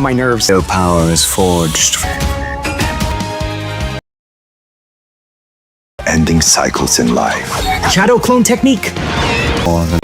My nerves. No power is forged. Ending cycles in life. Shadow clone technique. More than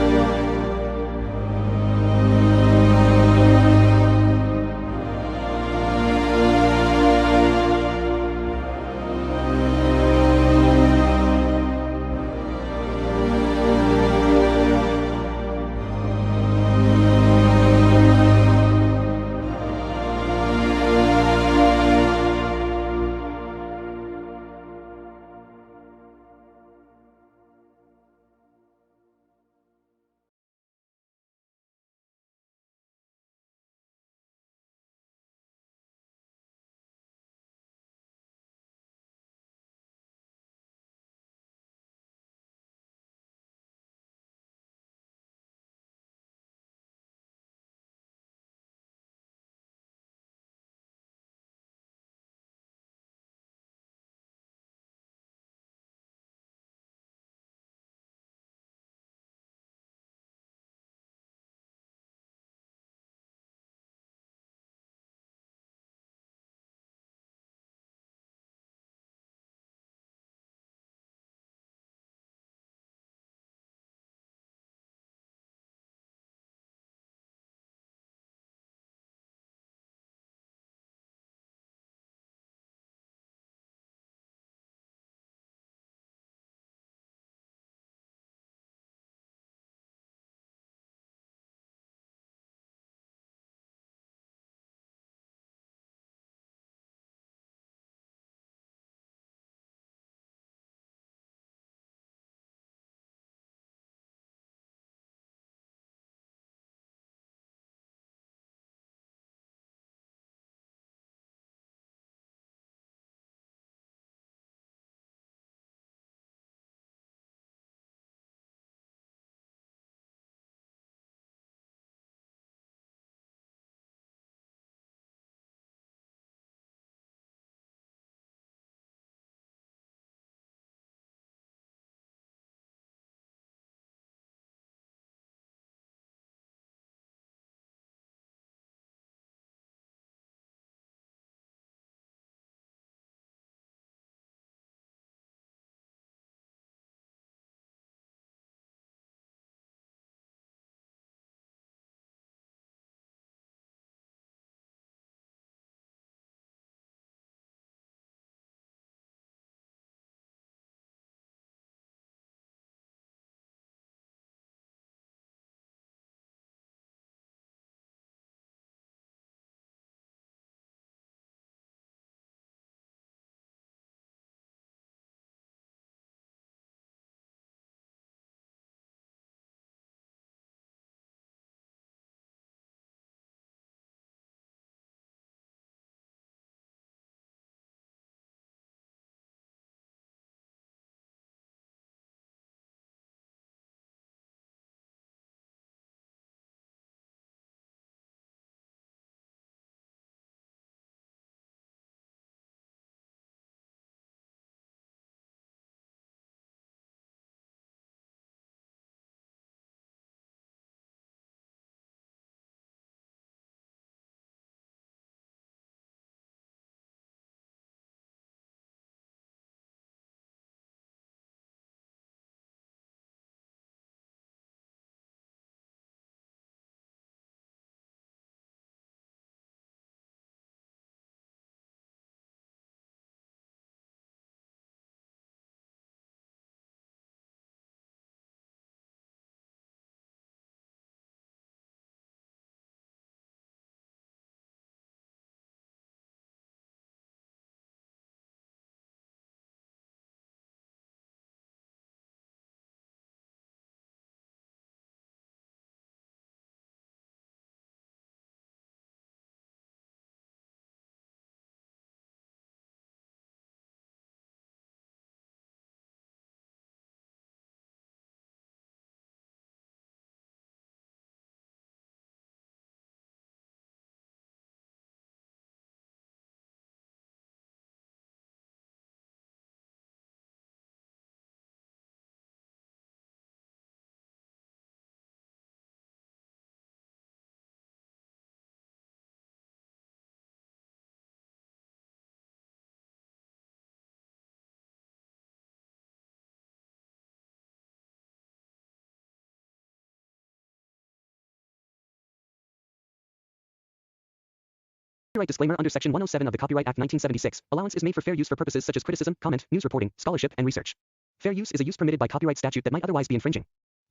Copyright disclaimer under Section 107 of the Copyright Act 1976. Allowance is made for fair use for purposes such as criticism, comment, news reporting, scholarship, and research. Fair use is a use permitted by copyright statute that might otherwise be infringing.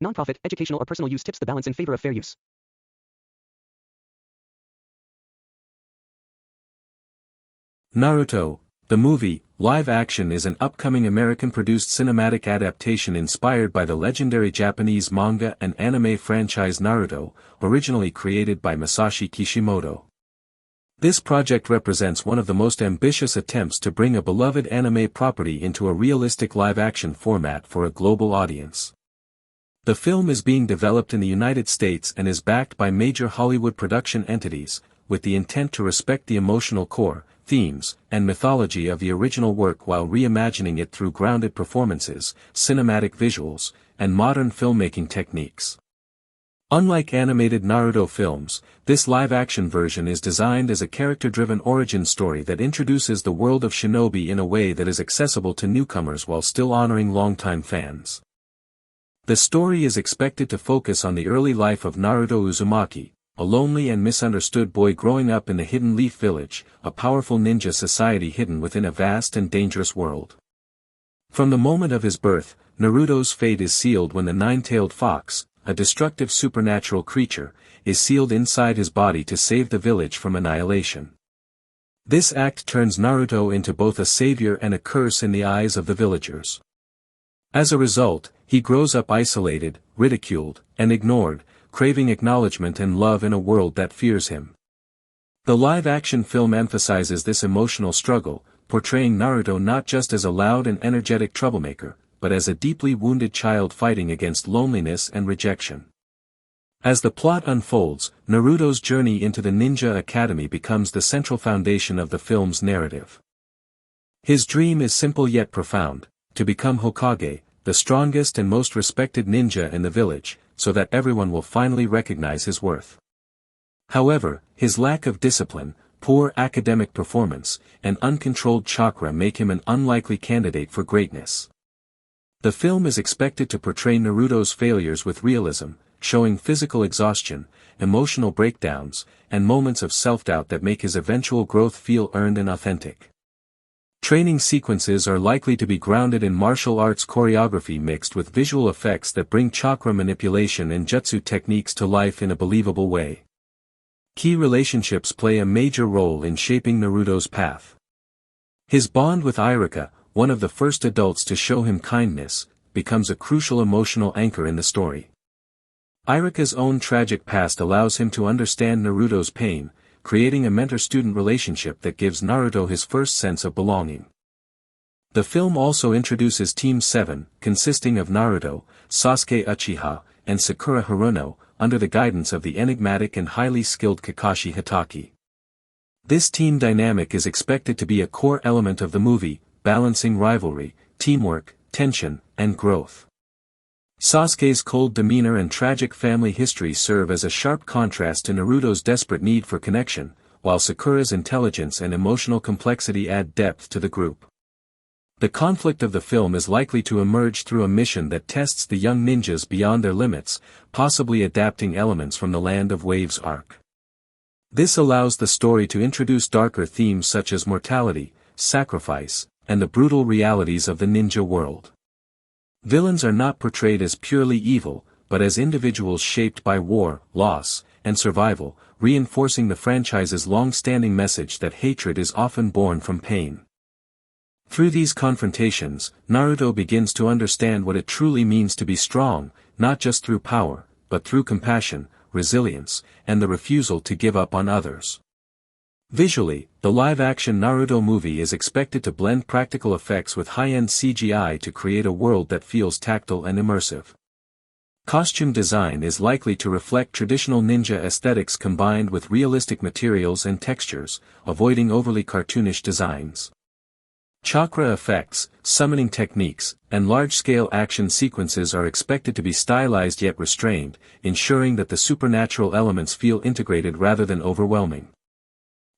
Nonprofit, educational, or personal use tips the balance in favor of fair use. Naruto, the movie, live action is an upcoming American-produced cinematic adaptation inspired by the legendary Japanese manga and anime franchise Naruto, originally created by Masashi Kishimoto. This project represents one of the most ambitious attempts to bring a beloved anime property into a realistic live-action format for a global audience. The film is being developed in the United States and is backed by major Hollywood production entities, with the intent to respect the emotional core, themes, and mythology of the original work while reimagining it through grounded performances, cinematic visuals, and modern filmmaking techniques. Unlike animated Naruto films, this live-action version is designed as a character-driven origin story that introduces the world of Shinobi in a way that is accessible to newcomers while still honoring longtime fans. The story is expected to focus on the early life of Naruto Uzumaki, a lonely and misunderstood boy growing up in the Hidden Leaf Village, a powerful ninja society hidden within a vast and dangerous world. From the moment of his birth, Naruto's fate is sealed when the nine-tailed fox, a destructive supernatural creature, is sealed inside his body to save the village from annihilation. This act turns Naruto into both a savior and a curse in the eyes of the villagers. As a result, he grows up isolated, ridiculed, and ignored, craving acknowledgement and love in a world that fears him. The live-action film emphasizes this emotional struggle, portraying Naruto not just as a loud and energetic troublemaker, but as a deeply wounded child fighting against loneliness and rejection. As the plot unfolds, Naruto's journey into the Ninja Academy becomes the central foundation of the film's narrative. His dream is simple yet profound, to become Hokage, the strongest and most respected ninja in the village, so that everyone will finally recognize his worth. However, his lack of discipline, poor academic performance, and uncontrolled chakra make him an unlikely candidate for greatness. The film is expected to portray Naruto's failures with realism, showing physical exhaustion, emotional breakdowns, and moments of self-doubt that make his eventual growth feel earned and authentic. Training sequences are likely to be grounded in martial arts choreography mixed with visual effects that bring chakra manipulation and jutsu techniques to life in a believable way. Key relationships play a major role in shaping Naruto's path. His bond with Iruka, one of the first adults to show him kindness, becomes a crucial emotional anchor in the story. Iruka's own tragic past allows him to understand Naruto's pain, creating a mentor-student relationship that gives Naruto his first sense of belonging. The film also introduces Team 7, consisting of Naruto, Sasuke Uchiha, and Sakura Haruno, under the guidance of the enigmatic and highly skilled Kakashi Hatake. This team dynamic is expected to be a core element of the movie, balancing rivalry, teamwork, tension, and growth. Sasuke's cold demeanor and tragic family history serve as a sharp contrast to Naruto's desperate need for connection, while Sakura's intelligence and emotional complexity add depth to the group. The conflict of the film is likely to emerge through a mission that tests the young ninjas beyond their limits, possibly adapting elements from the Land of Waves arc. This allows the story to introduce darker themes such as mortality, sacrifice, and the brutal realities of the ninja world. Villains are not portrayed as purely evil, but as individuals shaped by war, loss, and survival, reinforcing the franchise's long-standing message that hatred is often born from pain. Through these confrontations, Naruto begins to understand what it truly means to be strong, not just through power, but through compassion, resilience, and the refusal to give up on others. Visually, the live-action Naruto movie is expected to blend practical effects with high-end CGI to create a world that feels tactile and immersive. Costume design is likely to reflect traditional ninja aesthetics combined with realistic materials and textures, avoiding overly cartoonish designs. Chakra effects, summoning techniques, and large-scale action sequences are expected to be stylized yet restrained, ensuring that the supernatural elements feel integrated rather than overwhelming.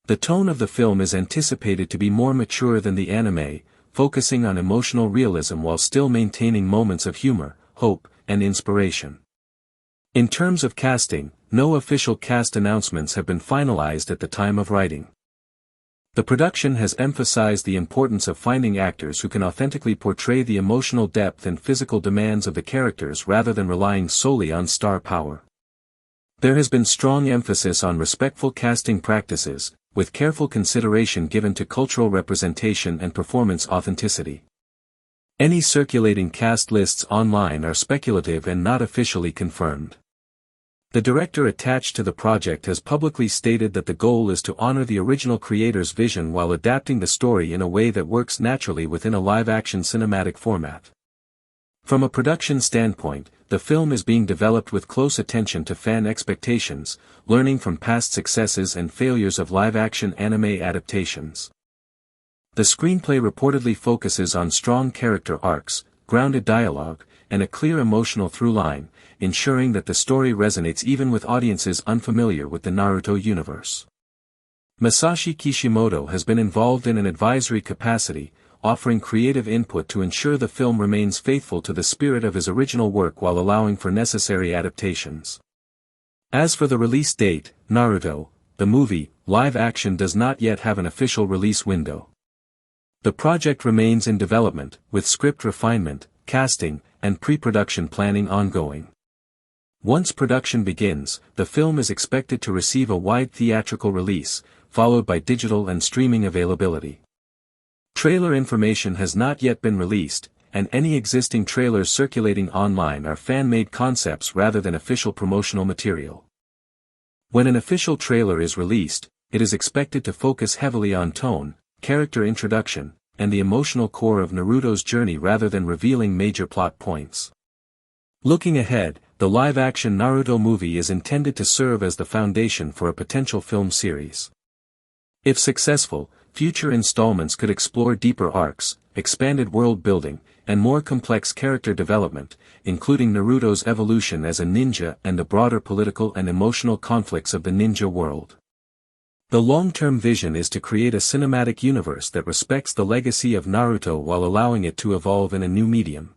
The tone of the film is anticipated to be more mature than the anime, focusing on emotional realism while still maintaining moments of humor, hope, and inspiration. In terms of casting, no official cast announcements have been finalized at the time of writing. The production has emphasized the importance of finding actors who can authentically portray the emotional depth and physical demands of the characters rather than relying solely on star power. There has been strong emphasis on respectful casting practices, with careful consideration given to cultural representation and performance authenticity. Any circulating cast lists online are speculative and not officially confirmed. The director attached to the project has publicly stated that the goal is to honor the original creator's vision while adapting the story in a way that works naturally within a live-action cinematic format. From a production standpoint, the film is being developed with close attention to fan expectations, learning from past successes and failures of live-action anime adaptations. The screenplay reportedly focuses on strong character arcs, grounded dialogue, and a clear emotional through-line, ensuring that the story resonates even with audiences unfamiliar with the Naruto universe. Masashi Kishimoto has been involved in an advisory capacity, offering creative input to ensure the film remains faithful to the spirit of his original work while allowing for necessary adaptations. As for the release date, Naruto, the movie, live action does not yet have an official release window. The project remains in development, with script refinement, casting, and pre-production planning ongoing. Once production begins, the film is expected to receive a wide theatrical release, followed by digital and streaming availability. Trailer information has not yet been released, and any existing trailers circulating online are fan-made concepts rather than official promotional material. When an official trailer is released, it is expected to focus heavily on tone, character introduction, and the emotional core of Naruto's journey rather than revealing major plot points. Looking ahead, the live-action Naruto movie is intended to serve as the foundation for a potential film series. If successful, future installments could explore deeper arcs, expanded world building, and more complex character development, including Naruto's evolution as a ninja and the broader political and emotional conflicts of the ninja world. The long-term vision is to create a cinematic universe that respects the legacy of Naruto while allowing it to evolve in a new medium.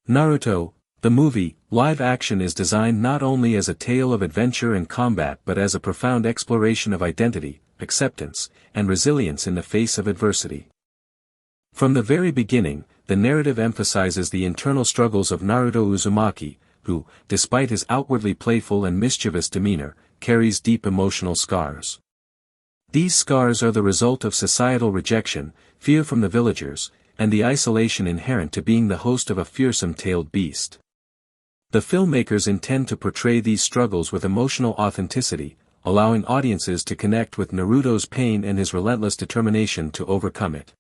Naruto, the movie, live action is designed not only as a tale of adventure and combat but as a profound exploration of identity, acceptance, and resilience in the face of adversity. From the very beginning, the narrative emphasizes the internal struggles of Naruto Uzumaki, who, despite his outwardly playful and mischievous demeanor, carries deep emotional scars. These scars are the result of societal rejection, fear from the villagers, and the isolation inherent to being the host of a fearsome-tailed beast. The filmmakers intend to portray these struggles with emotional authenticity, allowing audiences to connect with Naruto's pain and his relentless determination to overcome it.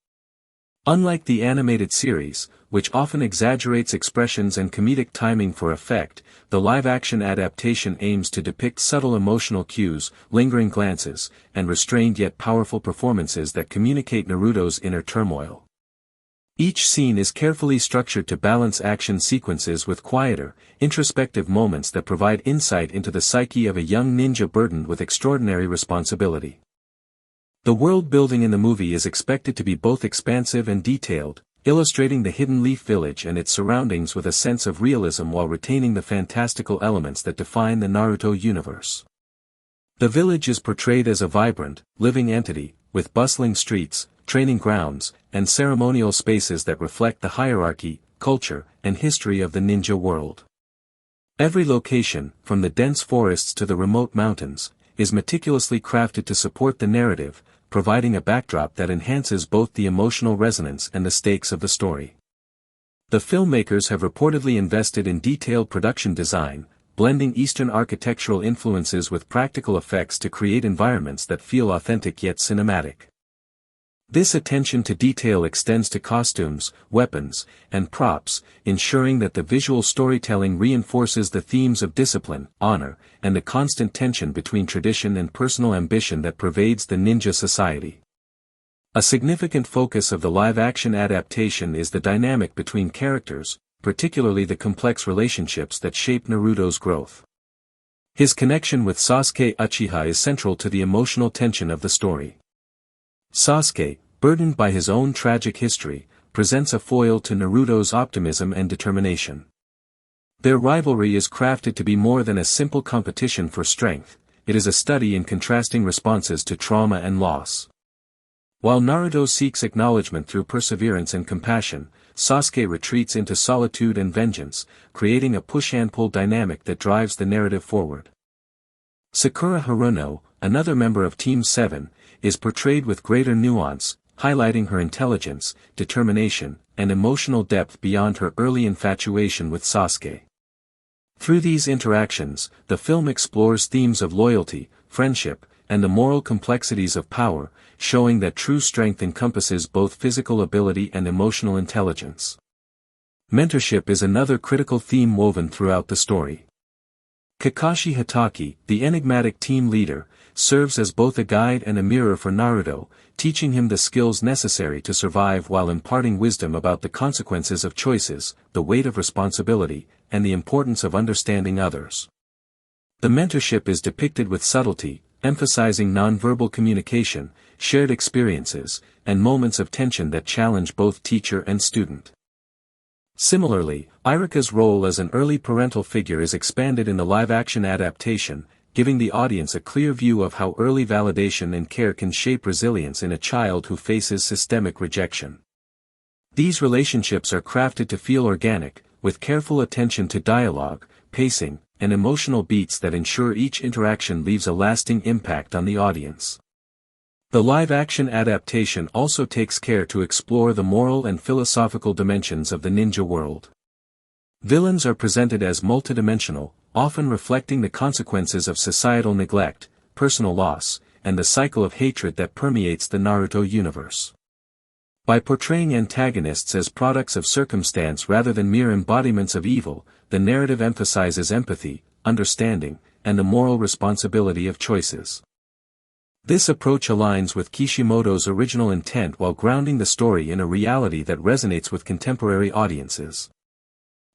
Unlike the animated series, which often exaggerates expressions and comedic timing for effect, the live-action adaptation aims to depict subtle emotional cues, lingering glances, and restrained yet powerful performances that communicate Naruto's inner turmoil. Each scene is carefully structured to balance action sequences with quieter, introspective moments that provide insight into the psyche of a young ninja burdened with extraordinary responsibility. The world building in the movie is expected to be both expansive and detailed, illustrating the Hidden Leaf Village and its surroundings with a sense of realism while retaining the fantastical elements that define the Naruto universe. The village is portrayed as a vibrant, living entity, with bustling streets, training grounds, and ceremonial spaces that reflect the hierarchy, culture, and history of the ninja world. Every location, from the dense forests to the remote mountains, is meticulously crafted to support the narrative, providing a backdrop that enhances both the emotional resonance and the stakes of the story. The filmmakers have reportedly invested in detailed production design, blending Eastern architectural influences with practical effects to create environments that feel authentic yet cinematic. This attention to detail extends to costumes, weapons, and props, ensuring that the visual storytelling reinforces the themes of discipline, honor, and the constant tension between tradition and personal ambition that pervades the ninja society. A significant focus of the live-action adaptation is the dynamic between characters, particularly the complex relationships that shape Naruto's growth. His connection with Sasuke Uchiha is central to the emotional tension of the story. Sasuke, burdened by his own tragic history, presents a foil to Naruto's optimism and determination. Their rivalry is crafted to be more than a simple competition for strength, it is a study in contrasting responses to trauma and loss. While Naruto seeks acknowledgement through perseverance and compassion, Sasuke retreats into solitude and vengeance, creating a push-and-pull dynamic that drives the narrative forward. Sakura Haruno, another member of Team 7, is portrayed with greater nuance, highlighting her intelligence, determination, and emotional depth beyond her early infatuation with Sasuke. Through these interactions, the film explores themes of loyalty, friendship, and the moral complexities of power, showing that true strength encompasses both physical ability and emotional intelligence. Mentorship is another critical theme woven throughout the story. Kakashi Hatake, the enigmatic team leader, serves as both a guide and a mirror for Naruto, teaching him the skills necessary to survive while imparting wisdom about the consequences of choices, the weight of responsibility, and the importance of understanding others. The mentorship is depicted with subtlety, emphasizing nonverbal communication, shared experiences, and moments of tension that challenge both teacher and student. Similarly, Irika's role as an early parental figure is expanded in the live-action adaptation, giving the audience a clear view of how early validation and care can shape resilience in a child who faces systemic rejection. These relationships are crafted to feel organic, with careful attention to dialogue, pacing, and emotional beats that ensure each interaction leaves a lasting impact on the audience. The live-action adaptation also takes care to explore the moral and philosophical dimensions of the ninja world. Villains are presented as multidimensional, often reflecting the consequences of societal neglect, personal loss, and the cycle of hatred that permeates the Naruto universe. By portraying antagonists as products of circumstance rather than mere embodiments of evil, the narrative emphasizes empathy, understanding, and the moral responsibility of choices. This approach aligns with Kishimoto's original intent while grounding the story in a reality that resonates with contemporary audiences.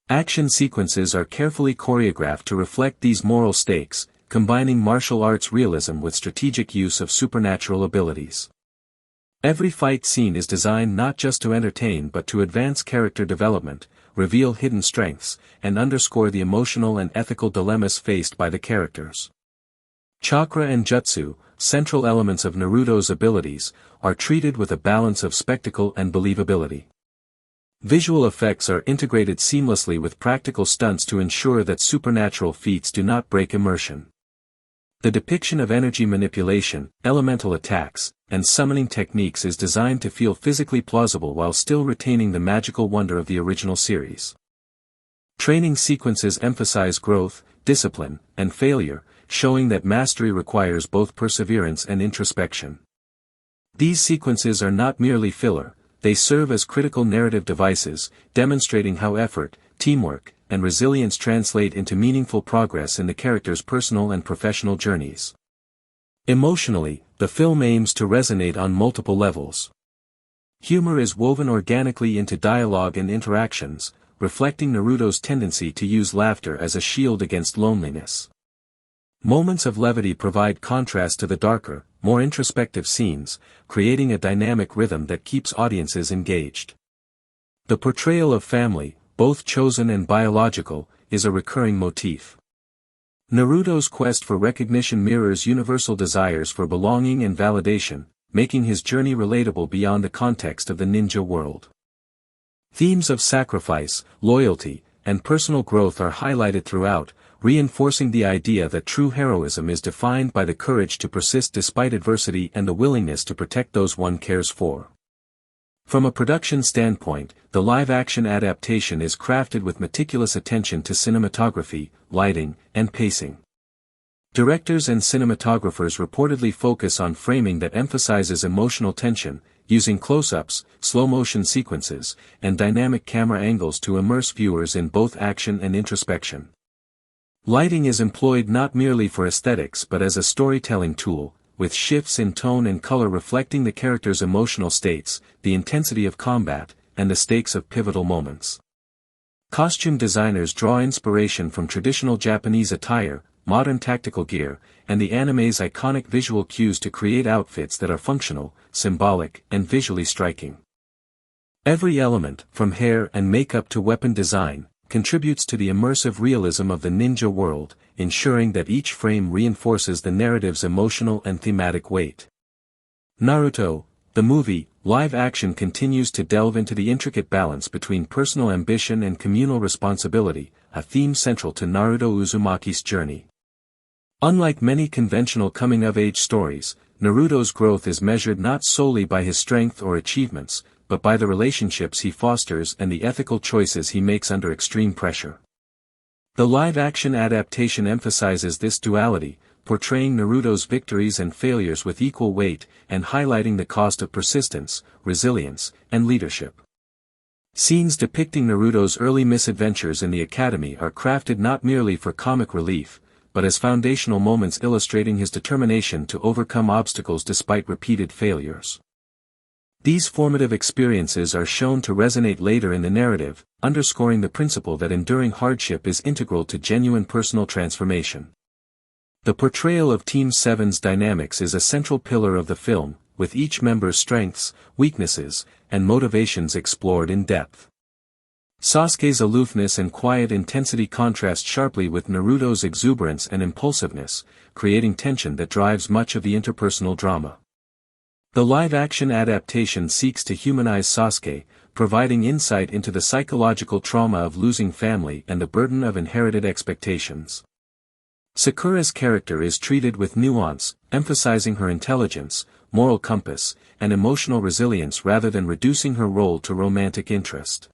Action sequences are carefully choreographed to reflect these moral stakes, combining martial arts realism with strategic use of supernatural abilities. Every fight scene is designed not just to entertain but to advance character development, reveal hidden strengths, and underscore the emotional and ethical dilemmas faced by the characters. Chakra and jutsu, central elements of Naruto's abilities, are treated with a balance of spectacle and believability. Visual effects are integrated seamlessly with practical stunts to ensure that supernatural feats do not break immersion. The depiction of energy manipulation, elemental attacks, and summoning techniques is designed to feel physically plausible while still retaining the magical wonder of the original series. Training sequences emphasize growth, discipline, and failure, showing that mastery requires both perseverance and introspection. These sequences are not merely filler, they serve as critical narrative devices, demonstrating how effort, teamwork, and resilience translate into meaningful progress in the characters' personal and professional journeys. Emotionally, the film aims to resonate on multiple levels. Humor is woven organically into dialogue and interactions, reflecting Naruto's tendency to use laughter as a shield against loneliness. Moments of levity provide contrast to the darker, more introspective scenes, creating a dynamic rhythm that keeps audiences engaged. The portrayal of family, both chosen and biological, is a recurring motif. Naruto's quest for recognition mirrors universal desires for belonging and validation, making his journey relatable beyond the context of the ninja world. Themes of sacrifice, loyalty, and personal growth are highlighted throughout, reinforcing the idea that true heroism is defined by the courage to persist despite adversity and the willingness to protect those one cares for. From a production standpoint, the live-action adaptation is crafted with meticulous attention to cinematography, lighting, and pacing. Directors and cinematographers reportedly focus on framing that emphasizes emotional tension, using close-ups, slow-motion sequences, and dynamic camera angles to immerse viewers in both action and introspection. Lighting is employed not merely for aesthetics but as a storytelling tool, with shifts in tone and color reflecting the characters' emotional states, the intensity of combat, and the stakes of pivotal moments. Costume designers draw inspiration from traditional Japanese attire, modern tactical gear, and the anime's iconic visual cues to create outfits that are functional, symbolic, and visually striking. Every element, from hair and makeup to weapon design, contributes to the immersive realism of the ninja world, ensuring that each frame reinforces the narrative's emotional and thematic weight. Naruto, The movie, live action, continues to delve into the intricate balance between personal ambition and communal responsibility, a theme central to Naruto Uzumaki's journey. Unlike many conventional coming-of-age stories, Naruto's growth is measured not solely by his strength or achievements, but by the relationships he fosters and the ethical choices he makes under extreme pressure. The live-action adaptation emphasizes this duality, portraying Naruto's victories and failures with equal weight, and highlighting the cost of persistence, resilience, and leadership. Scenes depicting Naruto's early misadventures in the academy are crafted not merely for comic relief, but as foundational moments illustrating his determination to overcome obstacles despite repeated failures. These formative experiences are shown to resonate later in the narrative, underscoring the principle that enduring hardship is integral to genuine personal transformation. The portrayal of Team 7's dynamics is a central pillar of the film, with each member's strengths, weaknesses, and motivations explored in depth. Sasuke's aloofness and quiet intensity contrast sharply with Naruto's exuberance and impulsiveness, creating tension that drives much of the interpersonal drama. The live-action adaptation seeks to humanize Sasuke, providing insight into the psychological trauma of losing family and the burden of inherited expectations. Sakura's character is treated with nuance, emphasizing her intelligence, moral compass, and emotional resilience rather than reducing her role to romantic interest.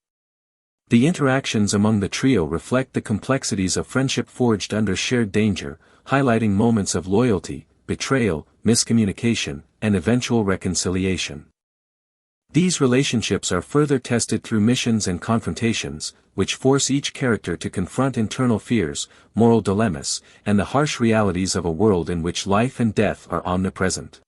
The interactions among the trio reflect the complexities of friendship forged under shared danger, highlighting moments of loyalty, betrayal, miscommunication, and eventual reconciliation. These relationships are further tested through missions and confrontations, which force each character to confront internal fears, moral dilemmas, and the harsh realities of a world in which life and death are omnipresent.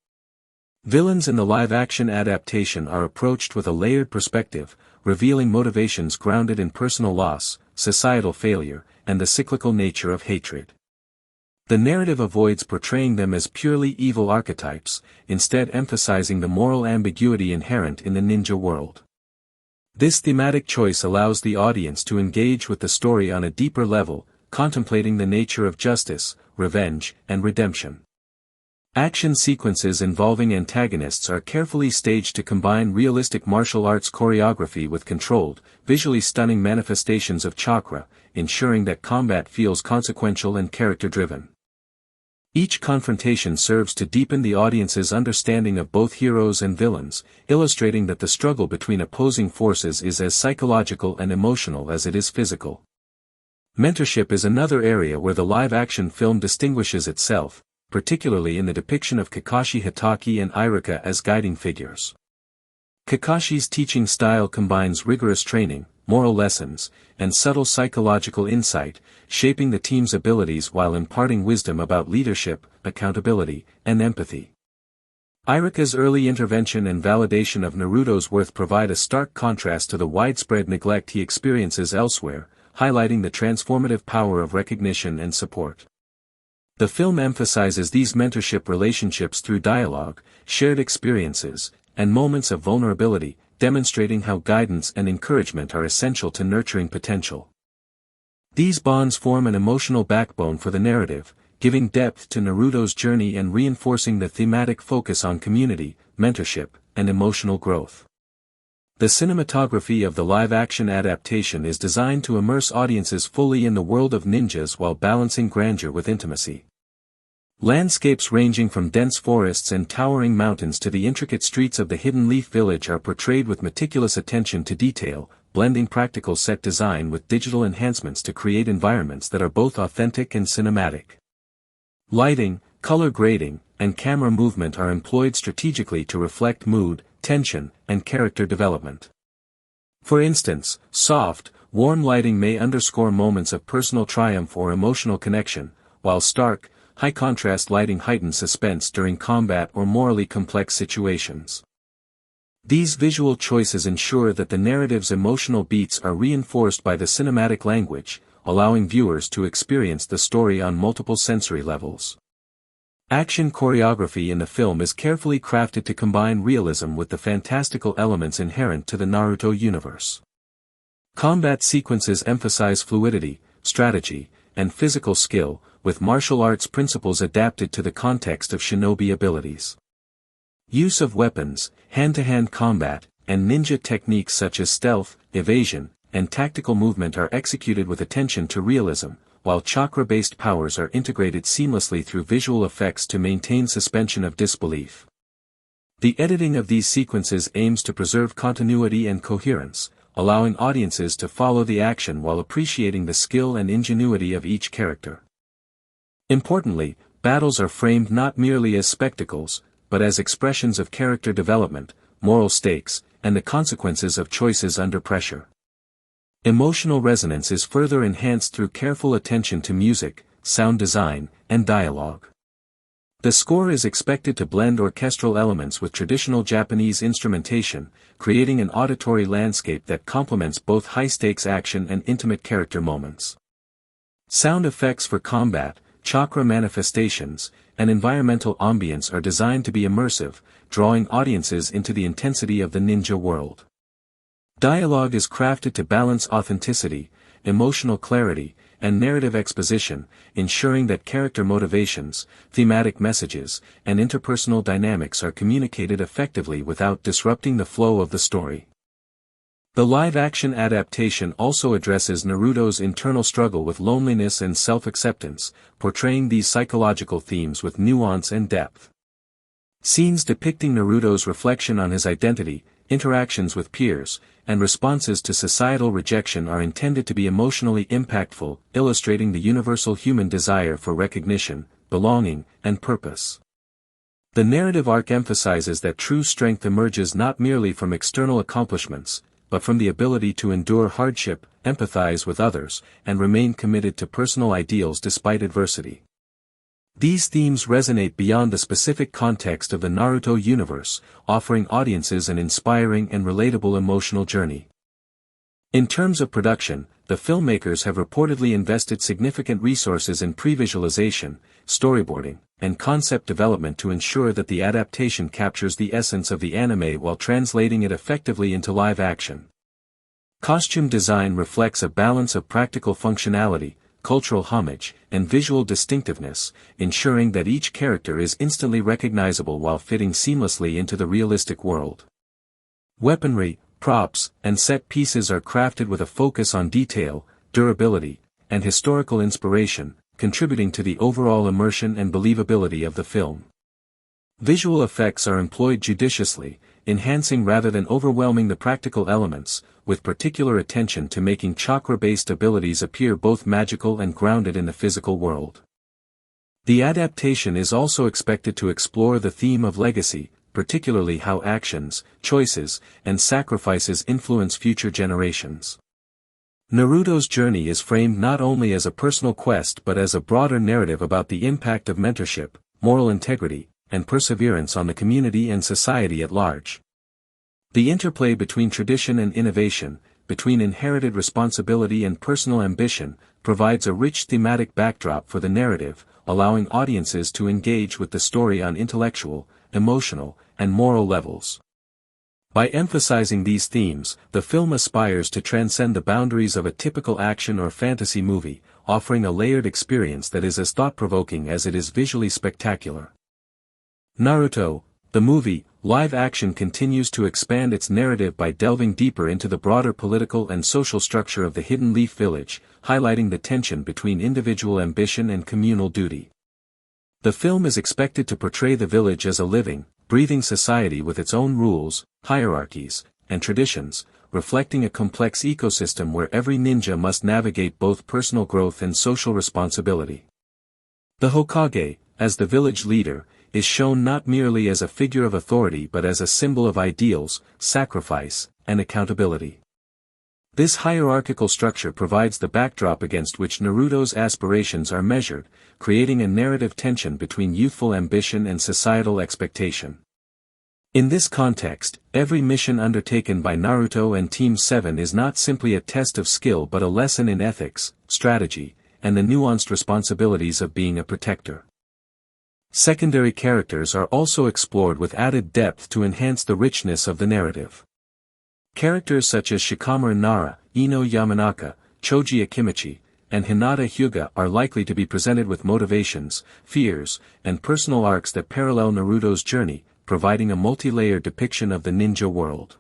Villains in the live-action adaptation are approached with a layered perspective, revealing motivations grounded in personal loss, societal failure, and the cyclical nature of hatred. The narrative avoids portraying them as purely evil archetypes, instead emphasizing the moral ambiguity inherent in the ninja world. This thematic choice allows the audience to engage with the story on a deeper level, contemplating the nature of justice, revenge, and redemption. Action sequences involving antagonists are carefully staged to combine realistic martial arts choreography with controlled, visually stunning manifestations of chakra, ensuring that combat feels consequential and character-driven. Each confrontation serves to deepen the audience's understanding of both heroes and villains, illustrating that the struggle between opposing forces is as psychological and emotional as it is physical. Mentorship is another area where the live-action film distinguishes itself, particularly in the depiction of Kakashi Hatake and Iruka as guiding figures. Kakashi's teaching style combines rigorous training, moral lessons, and subtle psychological insight, shaping the team's abilities while imparting wisdom about leadership, accountability, and empathy. Iruka's early intervention and validation of Naruto's worth provide a stark contrast to the widespread neglect he experiences elsewhere, highlighting the transformative power of recognition and support. The film emphasizes these mentorship relationships through dialogue, shared experiences, and moments of vulnerability, demonstrating how guidance and encouragement are essential to nurturing potential. These bonds form an emotional backbone for the narrative, giving depth to Naruto's journey and reinforcing the thematic focus on community, mentorship, and emotional growth. The cinematography of the live-action adaptation is designed to immerse audiences fully in the world of ninjas while balancing grandeur with intimacy. Landscapes ranging from dense forests and towering mountains to the intricate streets of the Hidden Leaf Village are portrayed with meticulous attention to detail, blending practical set design with digital enhancements to create environments that are both authentic and cinematic. Lighting, color grading, and camera movement are employed strategically to reflect mood, tension, and character development. For instance, soft, warm lighting may underscore moments of personal triumph or emotional connection, while stark, high-contrast lighting heightens suspense during combat or morally complex situations. These visual choices ensure that the narrative's emotional beats are reinforced by the cinematic language, allowing viewers to experience the story on multiple sensory levels. Action choreography in the film is carefully crafted to combine realism with the fantastical elements inherent to the Naruto universe. Combat sequences emphasize fluidity, strategy, and physical skill, with martial arts principles adapted to the context of shinobi abilities. Use of weapons, hand-to-hand combat, and ninja techniques such as stealth, evasion, and tactical movement are executed with attention to realism, while chakra-based powers are integrated seamlessly through visual effects to maintain suspension of disbelief. The editing of these sequences aims to preserve continuity and coherence, allowing audiences to follow the action while appreciating the skill and ingenuity of each character. Importantly, battles are framed not merely as spectacles, but as expressions of character development, moral stakes, and the consequences of choices under pressure. Emotional resonance is further enhanced through careful attention to music, sound design, and dialogue. The score is expected to blend orchestral elements with traditional Japanese instrumentation, creating an auditory landscape that complements both high-stakes action and intimate character moments. Sound effects for combat, chakra manifestations, and environmental ambience are designed to be immersive, drawing audiences into the intensity of the ninja world. Dialogue is crafted to balance authenticity, emotional clarity, and narrative exposition, ensuring that character motivations, thematic messages, and interpersonal dynamics are communicated effectively without disrupting the flow of the story. The live-action adaptation also addresses Naruto's internal struggle with loneliness and self-acceptance, portraying these psychological themes with nuance and depth. Scenes depicting Naruto's reflection on his identity, interactions with peers, and responses to societal rejection are intended to be emotionally impactful, illustrating the universal human desire for recognition, belonging, and purpose. The narrative arc emphasizes that true strength emerges not merely from external accomplishments, but from the ability to endure hardship, empathize with others, and remain committed to personal ideals despite adversity. These themes resonate beyond the specific context of the Naruto universe, offering audiences an inspiring and relatable emotional journey. In terms of production, the filmmakers have reportedly invested significant resources in pre-visualization, storyboarding, and concept development to ensure that the adaptation captures the essence of the anime while translating it effectively into live action. Costume design reflects a balance of practical functionality, cultural homage, and visual distinctiveness, ensuring that each character is instantly recognizable while fitting seamlessly into the realistic world. Weaponry, props, and set pieces are crafted with a focus on detail, durability, and historical inspiration, contributing to the overall immersion and believability of the film. Visual effects are employed judiciously, enhancing rather than overwhelming the practical elements, with particular attention to making chakra-based abilities appear both magical and grounded in the physical world. The adaptation is also expected to explore the theme of legacy, particularly how actions, choices, and sacrifices influence future generations. Naruto's journey is framed not only as a personal quest but as a broader narrative about the impact of mentorship, moral integrity, and perseverance on the community and society at large. The interplay between tradition and innovation, between inherited responsibility and personal ambition, provides a rich thematic backdrop for the narrative, allowing audiences to engage with the story on intellectual, emotional, and moral levels. By emphasizing these themes, the film aspires to transcend the boundaries of a typical action or fantasy movie, offering a layered experience that is as thought-provoking as it is visually spectacular. Naruto, the movie, live action continues to expand its narrative by delving deeper into the broader political and social structure of the Hidden Leaf Village, highlighting the tension between individual ambition and communal duty. The film is expected to portray the village as a living, breathing society with its own rules, hierarchies, and traditions, reflecting a complex ecosystem where every ninja must navigate both personal growth and social responsibility. The Hokage, as the village leader, is shown not merely as a figure of authority but as a symbol of ideals, sacrifice, and accountability. This hierarchical structure provides the backdrop against which Naruto's aspirations are measured, creating a narrative tension between youthful ambition and societal expectation. In this context, every mission undertaken by Naruto and Team 7 is not simply a test of skill but a lesson in ethics, strategy, and the nuanced responsibilities of being a protector. Secondary characters are also explored with added depth to enhance the richness of the narrative. Characters such as Shikamaru Nara, Ino Yamanaka, Choji Akimichi, and Hinata Hyuga are likely to be presented with motivations, fears, and personal arcs that parallel Naruto's journey, providing a multi-layered depiction of the ninja world.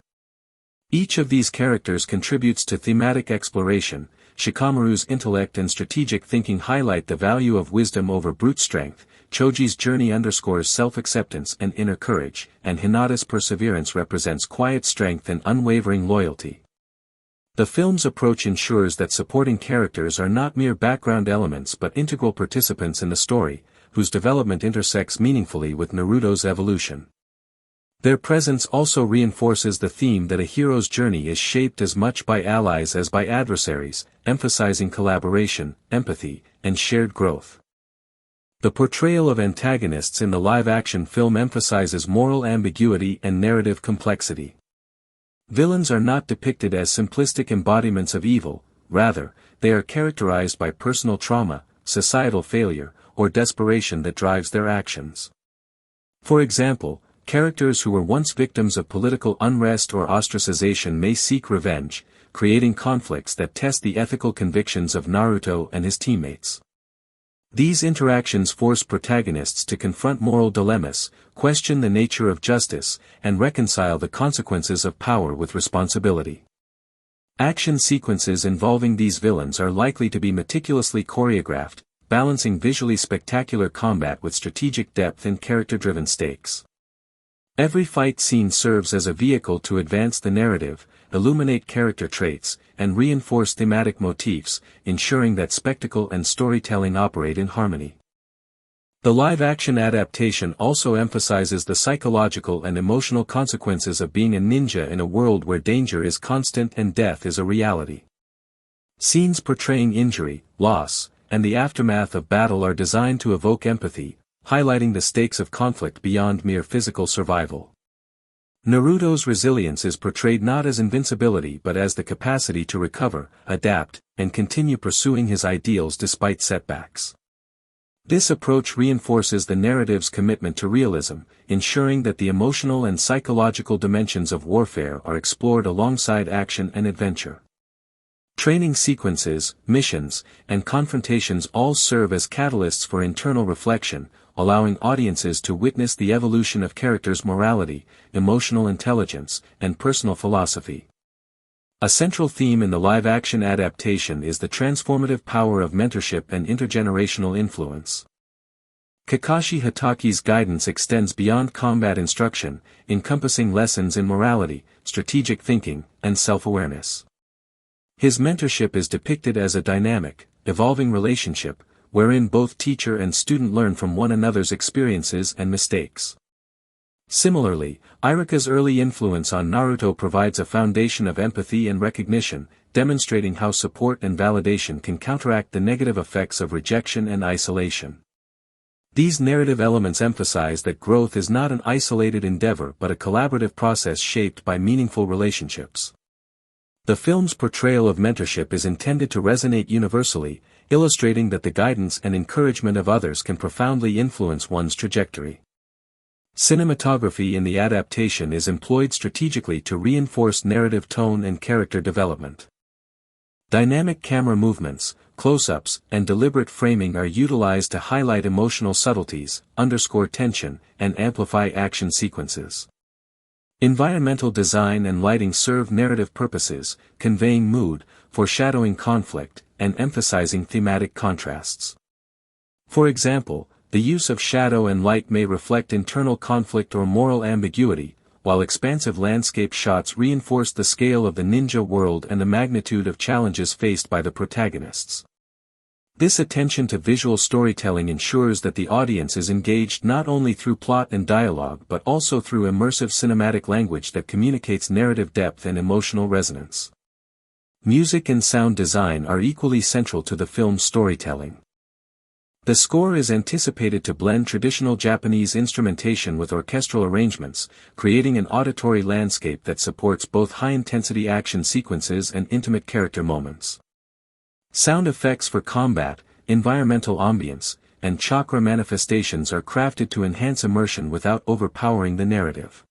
Each of these characters contributes to thematic exploration. Shikamaru's intellect and strategic thinking highlight the value of wisdom over brute strength, Choji's journey underscores self-acceptance and inner courage, and Hinata's perseverance represents quiet strength and unwavering loyalty. The film's approach ensures that supporting characters are not mere background elements but integral participants in the story, whose development intersects meaningfully with Naruto's evolution. Their presence also reinforces the theme that a hero's journey is shaped as much by allies as by adversaries, emphasizing collaboration, empathy, and shared growth. The portrayal of antagonists in the live-action film emphasizes moral ambiguity and narrative complexity. Villains are not depicted as simplistic embodiments of evil, rather, they are characterized by personal trauma, societal failure, or desperation that drives their actions. For example, characters who were once victims of political unrest or ostracization may seek revenge, creating conflicts that test the ethical convictions of Naruto and his teammates. These interactions force protagonists to confront moral dilemmas, question the nature of justice, and reconcile the consequences of power with responsibility. Action sequences involving these villains are likely to be meticulously choreographed, balancing visually spectacular combat with strategic depth and character-driven stakes. Every fight scene serves as a vehicle to advance the narrative, illuminate character traits, and reinforce thematic motifs, ensuring that spectacle and storytelling operate in harmony. The live-action adaptation also emphasizes the psychological and emotional consequences of being a ninja in a world where danger is constant and death is a reality. Scenes portraying injury, loss, and the aftermath of battle are designed to evoke empathy, highlighting the stakes of conflict beyond mere physical survival. Naruto's resilience is portrayed not as invincibility but as the capacity to recover, adapt, and continue pursuing his ideals despite setbacks. This approach reinforces the narrative's commitment to realism, ensuring that the emotional and psychological dimensions of warfare are explored alongside action and adventure. Training sequences, missions, and confrontations all serve as catalysts for internal reflection, allowing audiences to witness the evolution of characters' morality, emotional intelligence, and personal philosophy. A central theme in the live-action adaptation is the transformative power of mentorship and intergenerational influence. Kakashi Hataki's guidance extends beyond combat instruction, encompassing lessons in morality, strategic thinking, and self-awareness. His mentorship is depicted as a dynamic, evolving relationship, wherein both teacher and student learn from one another's experiences and mistakes. Similarly, Iruka's early influence on Naruto provides a foundation of empathy and recognition, demonstrating how support and validation can counteract the negative effects of rejection and isolation. These narrative elements emphasize that growth is not an isolated endeavor but a collaborative process shaped by meaningful relationships. The film's portrayal of mentorship is intended to resonate universally, illustrating that the guidance and encouragement of others can profoundly influence one's trajectory. Cinematography in the adaptation is employed strategically to reinforce narrative tone and character development. Dynamic camera movements, close-ups, and deliberate framing are utilized to highlight emotional subtleties, underscore tension, and amplify action sequences. Environmental design and lighting serve narrative purposes, conveying mood, foreshadowing conflict, and emphasizing thematic contrasts. For example, the use of shadow and light may reflect internal conflict or moral ambiguity, while expansive landscape shots reinforce the scale of the ninja world and the magnitude of challenges faced by the protagonists. This attention to visual storytelling ensures that the audience is engaged not only through plot and dialogue but also through immersive cinematic language that communicates narrative depth and emotional resonance. Music and sound design are equally central to the film's storytelling. The score is anticipated to blend traditional Japanese instrumentation with orchestral arrangements, creating an auditory landscape that supports both high-intensity action sequences and intimate character moments. Sound effects for combat, environmental ambience, and chakra manifestations are crafted to enhance immersion without overpowering the narrative.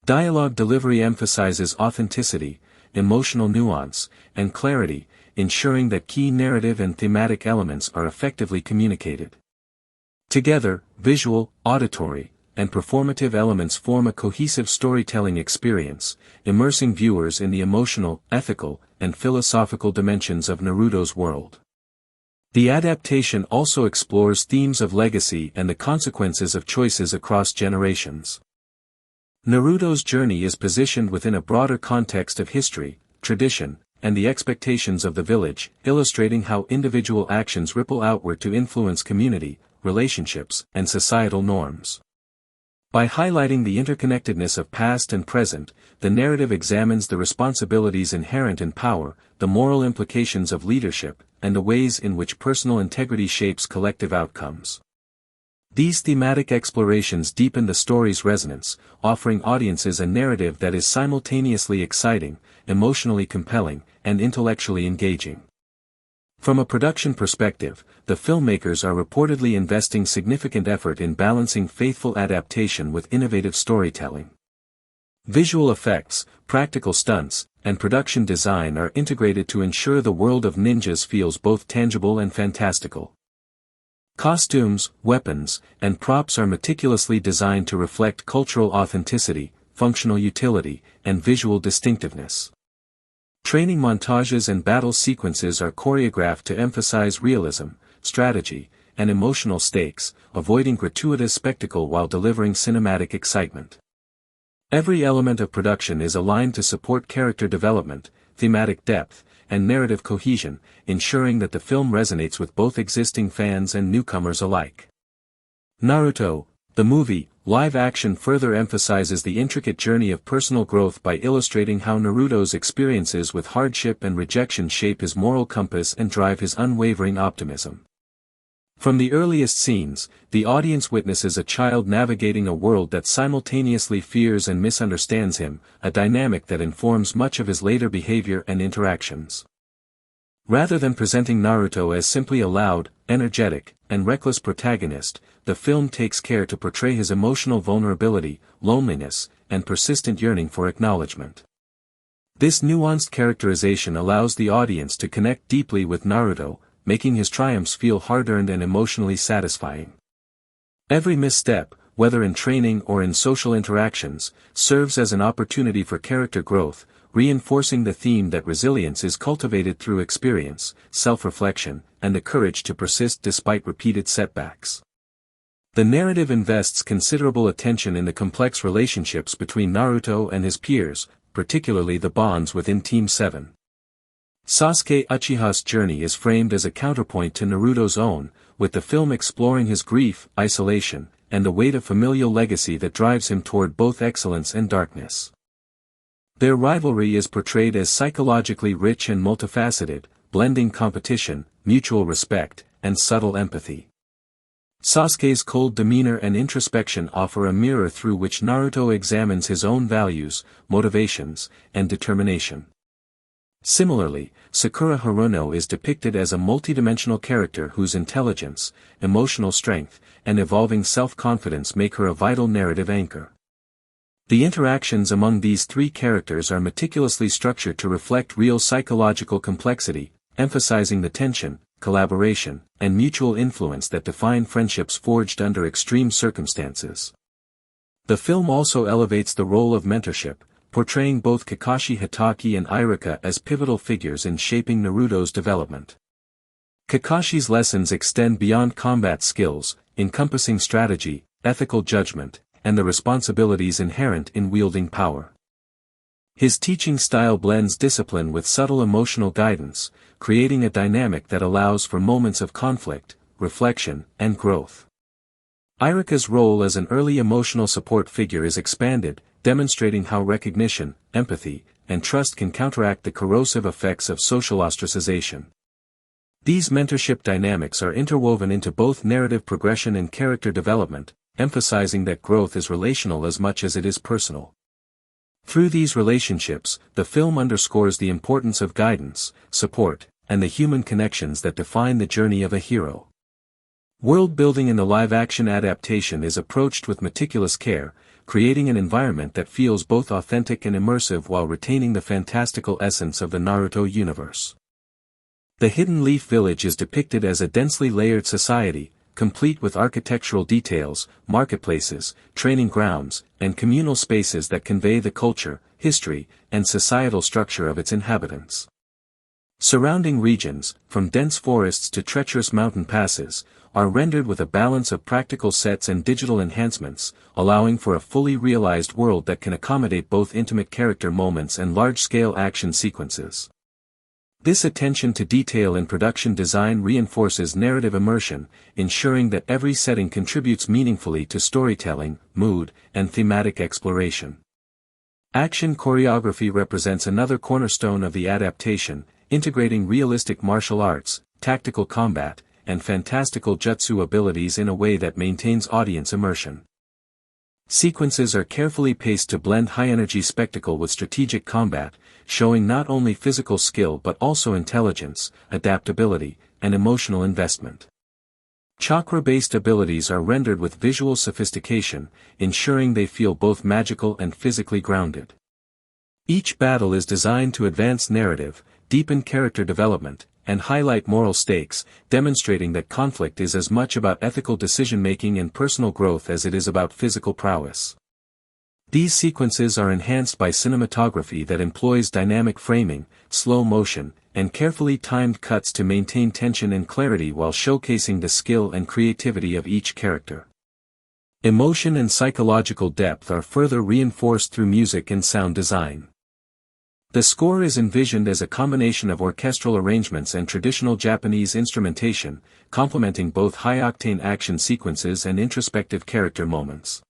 Dialogue delivery emphasizes authenticity, emotional nuance, and clarity, ensuring that key narrative and thematic elements are effectively communicated. Together, visual, auditory, and performative elements form a cohesive storytelling experience, immersing viewers in the emotional, ethical, and philosophical dimensions of Naruto's world. The adaptation also explores themes of legacy and the consequences of choices across generations. Naruto's journey is positioned within a broader context of history, tradition, and the expectations of the village, illustrating how individual actions ripple outward to influence community, relationships, and societal norms. By highlighting the interconnectedness of past and present, the narrative examines the responsibilities inherent in power, the moral implications of leadership, and the ways in which personal integrity shapes collective outcomes. These thematic explorations deepen the story's resonance, offering audiences a narrative that is simultaneously exciting, emotionally compelling, and intellectually engaging. From a production perspective, the filmmakers are reportedly investing significant effort in balancing faithful adaptation with innovative storytelling. Visual effects, practical stunts, and production design are integrated to ensure the world of ninjas feels both tangible and fantastical. Costumes, weapons, and props are meticulously designed to reflect cultural authenticity, functional utility, and visual distinctiveness. Training montages and battle sequences are choreographed to emphasize realism, strategy, and emotional stakes, avoiding gratuitous spectacle while delivering cinematic excitement. Every element of production is aligned to support character development, thematic depth, and narrative cohesion, ensuring that the film resonates with both existing fans and newcomers alike. Naruto, the movie, live action further emphasizes the intricate journey of personal growth by illustrating how Naruto's experiences with hardship and rejection shape his moral compass and drive his unwavering optimism. From the earliest scenes, the audience witnesses a child navigating a world that simultaneously fears and misunderstands him, a dynamic that informs much of his later behavior and interactions. Rather than presenting Naruto as simply a loud, energetic, and reckless protagonist, the film takes care to portray his emotional vulnerability, loneliness, and persistent yearning for acknowledgement. This nuanced characterization allows the audience to connect deeply with Naruto, making his triumphs feel hard-earned and emotionally satisfying. Every misstep, whether in training or in social interactions, serves as an opportunity for character growth, reinforcing the theme that resilience is cultivated through experience, self-reflection, and the courage to persist despite repeated setbacks. The narrative invests considerable attention in the complex relationships between Naruto and his peers, particularly the bonds within Team 7. Sasuke Uchiha's journey is framed as a counterpoint to Naruto's own, with the film exploring his grief, isolation, and the weight of familial legacy that drives him toward both excellence and darkness. Their rivalry is portrayed as psychologically rich and multifaceted, blending competition, mutual respect, and subtle empathy. Sasuke's cold demeanor and introspection offer a mirror through which Naruto examines his own values, motivations, and determination. Similarly, Sakura Haruno is depicted as a multidimensional character whose intelligence, emotional strength, and evolving self-confidence make her a vital narrative anchor. The interactions among these three characters are meticulously structured to reflect real psychological complexity, emphasizing the tension, collaboration, and mutual influence that define friendships forged under extreme circumstances. The film also elevates the role of mentorship, portraying both Kakashi Hatake and Iruka as pivotal figures in shaping Naruto's development. Kakashi's lessons extend beyond combat skills, encompassing strategy, ethical judgment, and the responsibilities inherent in wielding power. His teaching style blends discipline with subtle emotional guidance, creating a dynamic that allows for moments of conflict, reflection, and growth. Iruka's role as an early emotional support figure is expanded, demonstrating how recognition, empathy, and trust can counteract the corrosive effects of social ostracization. These mentorship dynamics are interwoven into both narrative progression and character development, emphasizing that growth is relational as much as it is personal. Through these relationships, the film underscores the importance of guidance, support, and the human connections that define the journey of a hero. World-building in the live-action adaptation is approached with meticulous care, creating an environment that feels both authentic and immersive while retaining the fantastical essence of the Naruto universe. The Hidden Leaf Village is depicted as a densely layered society, complete with architectural details, marketplaces, training grounds, and communal spaces that convey the culture, history, and societal structure of its inhabitants. Surrounding regions, from dense forests to treacherous mountain passes, are rendered with a balance of practical sets and digital enhancements, allowing for a fully realized world that can accommodate both intimate character moments and large-scale action sequences. This attention to detail in production design reinforces narrative immersion, ensuring that every setting contributes meaningfully to storytelling, mood, and thematic exploration. Action choreography represents another cornerstone of the adaptation, integrating realistic martial arts, tactical combat, and fantastical jutsu abilities in a way that maintains audience immersion. Sequences are carefully paced to blend high-energy spectacle with strategic combat, showing not only physical skill but also intelligence, adaptability, and emotional investment. Chakra-based abilities are rendered with visual sophistication, ensuring they feel both magical and physically grounded. Each battle is designed to advance narrative, deepen character development, and highlight moral stakes, demonstrating that conflict is as much about ethical decision-making and personal growth as it is about physical prowess. These sequences are enhanced by cinematography that employs dynamic framing, slow motion, and carefully timed cuts to maintain tension and clarity while showcasing the skill and creativity of each character. Emotion and psychological depth are further reinforced through music and sound design. The score is envisioned as a combination of orchestral arrangements and traditional Japanese instrumentation, complementing both high-octane action sequences and introspective character moments.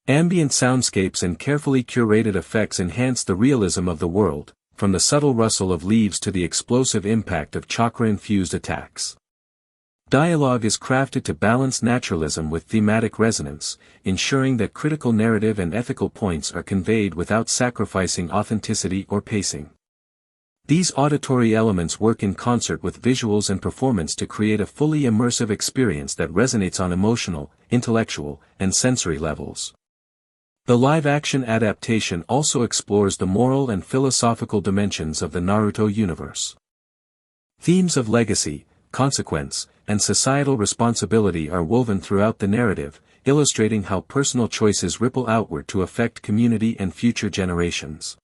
Ambient soundscapes and carefully curated effects enhance the realism of the world, from the subtle rustle of leaves to the explosive impact of chakra-infused attacks. Dialogue is crafted to balance naturalism with thematic resonance, ensuring that critical narrative and ethical points are conveyed without sacrificing authenticity or pacing. These auditory elements work in concert with visuals and performance to create a fully immersive experience that resonates on emotional, intellectual, and sensory levels. The live-action adaptation also explores the moral and philosophical dimensions of the Naruto universe. Themes of legacy, consequence, and societal responsibility are woven throughout the narrative, illustrating how personal choices ripple outward to affect community and future generations.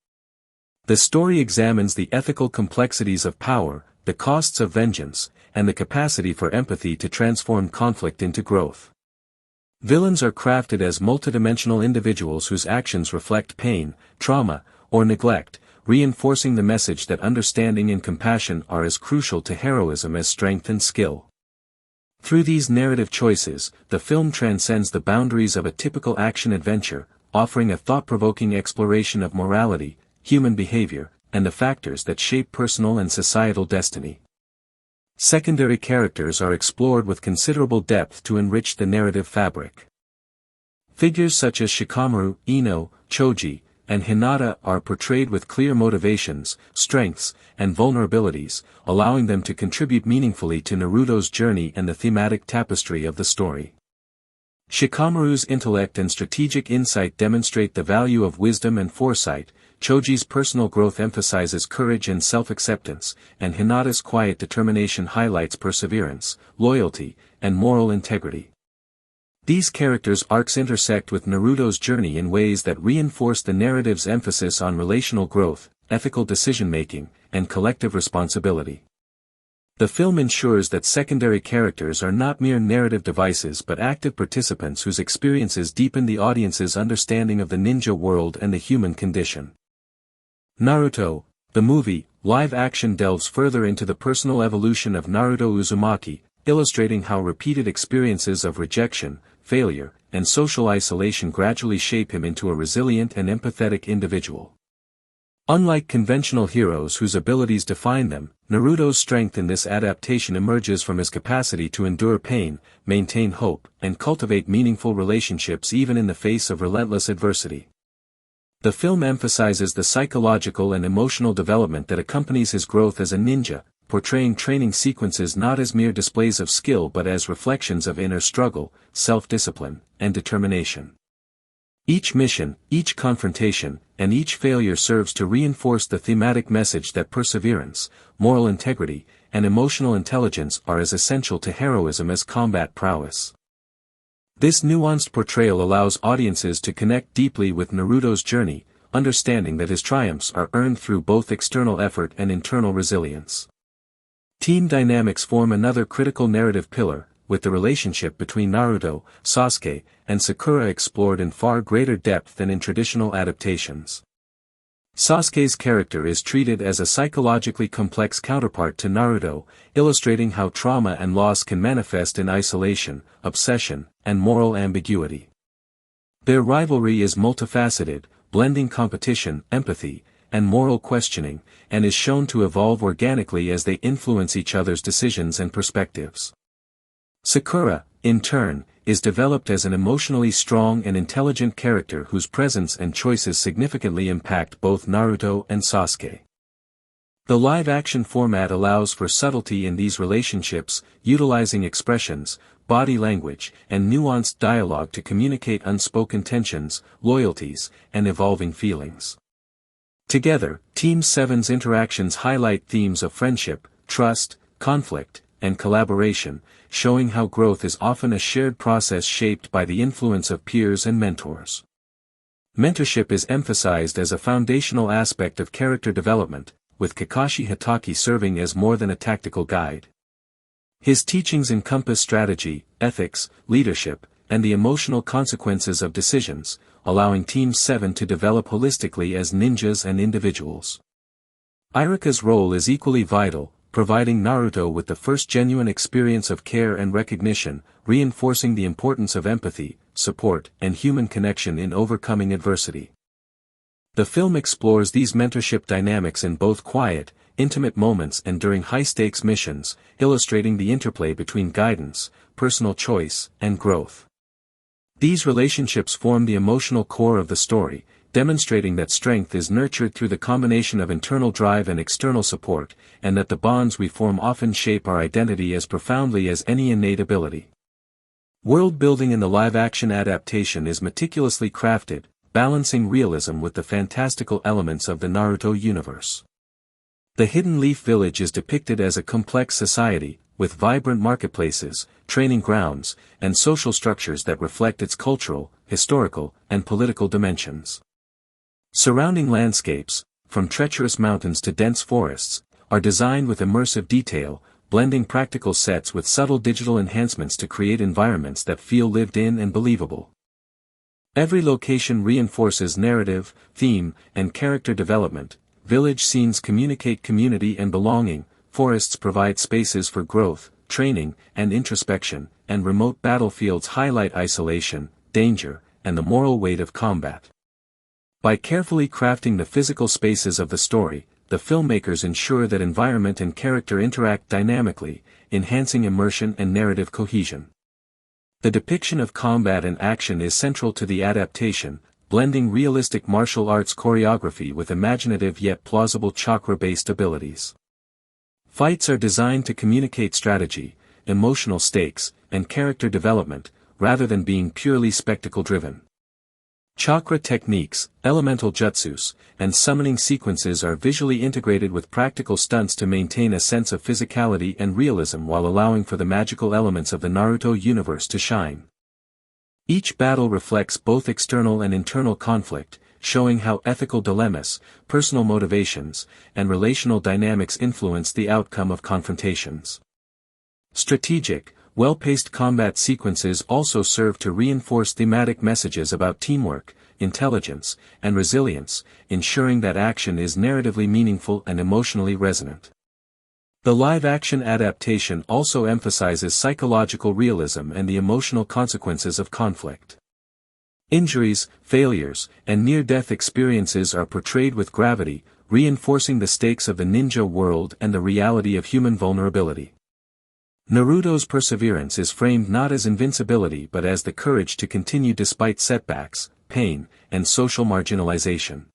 The story examines the ethical complexities of power, the costs of vengeance, and the capacity for empathy to transform conflict into growth. Villains are crafted as multidimensional individuals whose actions reflect pain, trauma, or neglect, reinforcing the message that understanding and compassion are as crucial to heroism as strength and skill. Through these narrative choices, the film transcends the boundaries of a typical action-adventure, offering a thought-provoking exploration of morality, human behavior, and the factors that shape personal and societal destiny. Secondary characters are explored with considerable depth to enrich the narrative fabric. Figures such as Shikamaru, Ino, Choji, and Hinata are portrayed with clear motivations, strengths, and vulnerabilities, allowing them to contribute meaningfully to Naruto's journey and the thematic tapestry of the story. Shikamaru's intellect and strategic insight demonstrate the value of wisdom and foresight, Choji's personal growth emphasizes courage and self-acceptance, and Hinata's quiet determination highlights perseverance, loyalty, and moral integrity. These characters' arcs intersect with Naruto's journey in ways that reinforce the narrative's emphasis on relational growth, ethical decision-making, and collective responsibility. The film ensures that secondary characters are not mere narrative devices but active participants whose experiences deepen the audience's understanding of the ninja world and the human condition. Naruto, the movie, live action delves further into the personal evolution of Naruto Uzumaki, illustrating how repeated experiences of rejection, failure, and social isolation gradually shape him into a resilient and empathetic individual. Unlike conventional heroes whose abilities define them, Naruto's strength in this adaptation emerges from his capacity to endure pain, maintain hope, and cultivate meaningful relationships even in the face of relentless adversity. The film emphasizes the psychological and emotional development that accompanies his growth as a ninja, portraying training sequences not as mere displays of skill but as reflections of inner struggle, self-discipline, and determination. Each mission, each confrontation, and each failure serves to reinforce the thematic message that perseverance, moral integrity, and emotional intelligence are as essential to heroism as combat prowess. This nuanced portrayal allows audiences to connect deeply with Naruto's journey, understanding that his triumphs are earned through both external effort and internal resilience. Team dynamics form another critical narrative pillar, with the relationship between Naruto, Sasuke, and Sakura explored in far greater depth than in traditional adaptations. Sasuke's character is treated as a psychologically complex counterpart to Naruto, illustrating how trauma and loss can manifest in isolation, obsession, and moral ambiguity. Their rivalry is multifaceted, blending competition, empathy, and moral questioning, and is shown to evolve organically as they influence each other's decisions and perspectives. Sakura, in turn, is developed as an emotionally strong and intelligent character whose presence and choices significantly impact both Naruto and Sasuke. The live-action format allows for subtlety in these relationships, utilizing expressions, body language, and nuanced dialogue to communicate unspoken tensions, loyalties, and evolving feelings. Together, Team 7's interactions highlight themes of friendship, trust, conflict, and collaboration, showing how growth is often a shared process shaped by the influence of peers and mentors. Mentorship is emphasized as a foundational aspect of character development, with Kakashi Hatake serving as more than a tactical guide. His teachings encompass strategy, ethics, leadership, and the emotional consequences of decisions, allowing Team 7 to develop holistically as ninjas and individuals. Iruka's role is equally vital, providing Naruto with the first genuine experience of care and recognition, reinforcing the importance of empathy, support, and human connection in overcoming adversity. The film explores these mentorship dynamics in both quiet, intimate moments and during high-stakes missions, illustrating the interplay between guidance, personal choice, and growth. These relationships form the emotional core of the story, demonstrating that strength is nurtured through the combination of internal drive and external support, and that the bonds we form often shape our identity as profoundly as any innate ability. World-building in the live-action adaptation is meticulously crafted, balancing realism with the fantastical elements of the Naruto universe. The Hidden Leaf Village is depicted as a complex society, with vibrant marketplaces, training grounds, and social structures that reflect its cultural, historical, and political dimensions. Surrounding landscapes, from treacherous mountains to dense forests, are designed with immersive detail, blending practical sets with subtle digital enhancements to create environments that feel lived in and believable. Every location reinforces narrative, theme, and character development. Village scenes communicate community and belonging, forests provide spaces for growth, training, and introspection, and remote battlefields highlight isolation, danger, and the moral weight of combat. By carefully crafting the physical spaces of the story, the filmmakers ensure that environment and character interact dynamically, enhancing immersion and narrative cohesion. The depiction of combat and action is central to the adaptation, blending realistic martial arts choreography with imaginative yet plausible chakra-based abilities. Fights are designed to communicate strategy, emotional stakes, and character development, rather than being purely spectacle-driven. Chakra techniques, elemental jutsus, and summoning sequences are visually integrated with practical stunts to maintain a sense of physicality and realism while allowing for the magical elements of the Naruto universe to shine. Each battle reflects both external and internal conflict, showing how ethical dilemmas, personal motivations, and relational dynamics influence the outcome of confrontations. Strategic, well-paced combat sequences also serve to reinforce thematic messages about teamwork, intelligence, and resilience, ensuring that action is narratively meaningful and emotionally resonant. The live-action adaptation also emphasizes psychological realism and the emotional consequences of conflict. Injuries, failures, and near-death experiences are portrayed with gravity, reinforcing the stakes of the ninja world and the reality of human vulnerability. Naruto's perseverance is framed not as invincibility but as the courage to continue despite setbacks, pain, and social marginalization.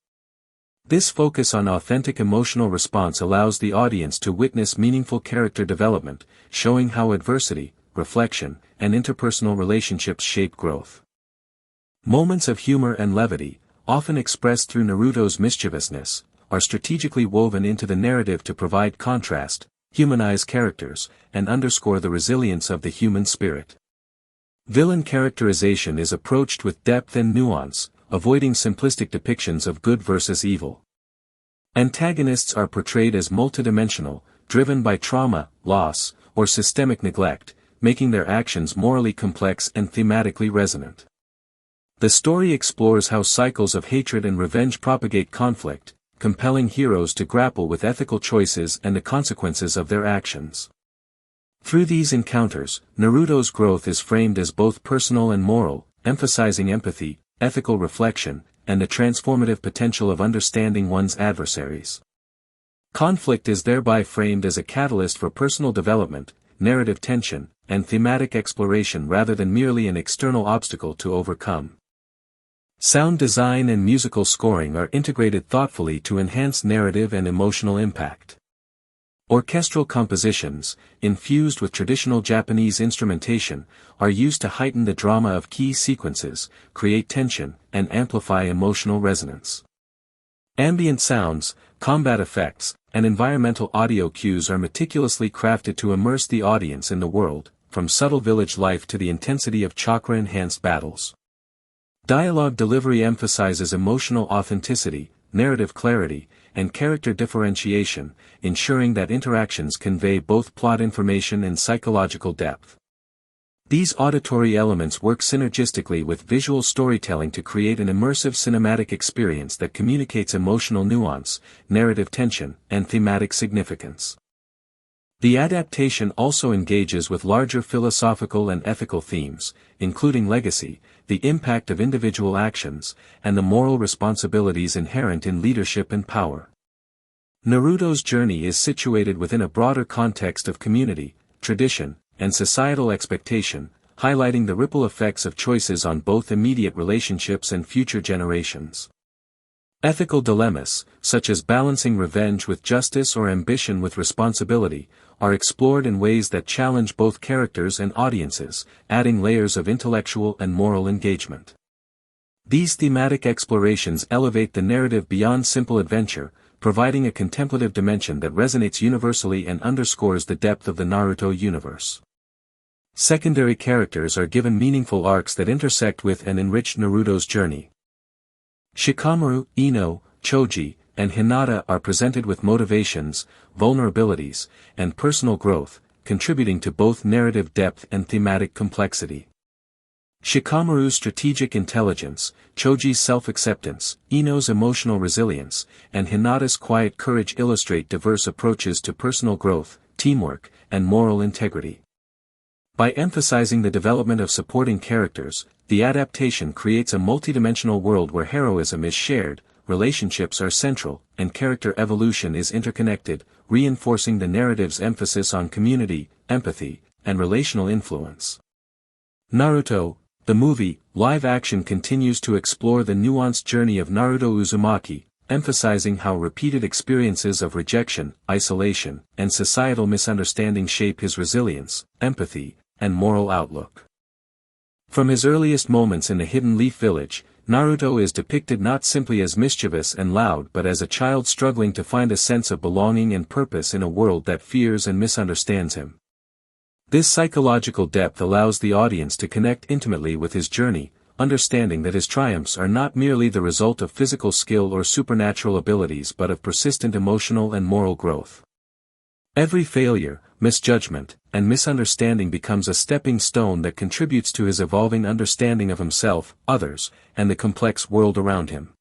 This focus on authentic emotional response allows the audience to witness meaningful character development, showing how adversity, reflection, and interpersonal relationships shape growth. Moments of humor and levity, often expressed through Naruto's mischievousness, are strategically woven into the narrative to provide contrast, humanize characters, and underscore the resilience of the human spirit. Villain characterization is approached with depth and nuance, avoiding simplistic depictions of good versus evil. Antagonists are portrayed as multidimensional, driven by trauma, loss, or systemic neglect, making their actions morally complex and thematically resonant. The story explores how cycles of hatred and revenge propagate conflict, compelling heroes to grapple with ethical choices and the consequences of their actions. Through these encounters, Naruto's growth is framed as both personal and moral, emphasizing empathy, ethical reflection, and the transformative potential of understanding one's adversaries. Conflict is thereby framed as a catalyst for personal development, narrative tension, and thematic exploration rather than merely an external obstacle to overcome. Sound design and musical scoring are integrated thoughtfully to enhance narrative and emotional impact. Orchestral compositions, infused with traditional Japanese instrumentation, are used to heighten the drama of key sequences, create tension, and amplify emotional resonance. Ambient sounds, combat effects, and environmental audio cues are meticulously crafted to immerse the audience in the world, from subtle village life to the intensity of chakra-enhanced battles. Dialogue delivery emphasizes emotional authenticity, narrative clarity, and character differentiation, ensuring that interactions convey both plot information and psychological depth. These auditory elements work synergistically with visual storytelling to create an immersive cinematic experience that communicates emotional nuance, narrative tension, and thematic significance. The adaptation also engages with larger philosophical and ethical themes, including legacy, the impact of individual actions, and the moral responsibilities inherent in leadership and power. Naruto's journey is situated within a broader context of community, tradition, and societal expectation, highlighting the ripple effects of choices on both immediate relationships and future generations. Ethical dilemmas, such as balancing revenge with justice or ambition with responsibility, are explored in ways that challenge both characters and audiences, adding layers of intellectual and moral engagement. These thematic explorations elevate the narrative beyond simple adventure, providing a contemplative dimension that resonates universally and underscores the depth of the Naruto universe. Secondary characters are given meaningful arcs that intersect with and enrich Naruto's journey. Shikamaru, Ino, Choji, and Hinata are presented with motivations, vulnerabilities, and personal growth, contributing to both narrative depth and thematic complexity. Shikamaru's strategic intelligence, Choji's self-acceptance, Ino's emotional resilience, and Hinata's quiet courage illustrate diverse approaches to personal growth, teamwork, and moral integrity. By emphasizing the development of supporting characters, the adaptation creates a multidimensional world where heroism is shared, relationships are central, and character evolution is interconnected, reinforcing the narrative's emphasis on community, empathy, and relational influence. Naruto, the movie, live action continues to explore the nuanced journey of Naruto Uzumaki, emphasizing how repeated experiences of rejection, isolation, and societal misunderstanding shape his resilience, empathy, and moral outlook. From his earliest moments in the Hidden Leaf Village, Naruto is depicted not simply as mischievous and loud but as a child struggling to find a sense of belonging and purpose in a world that fears and misunderstands him. This psychological depth allows the audience to connect intimately with his journey, understanding that his triumphs are not merely the result of physical skill or supernatural abilities but of persistent emotional and moral growth. Every failure, misjudgment, and misunderstanding becomes a stepping stone that contributes to his evolving understanding of himself, others, and the complex world around him.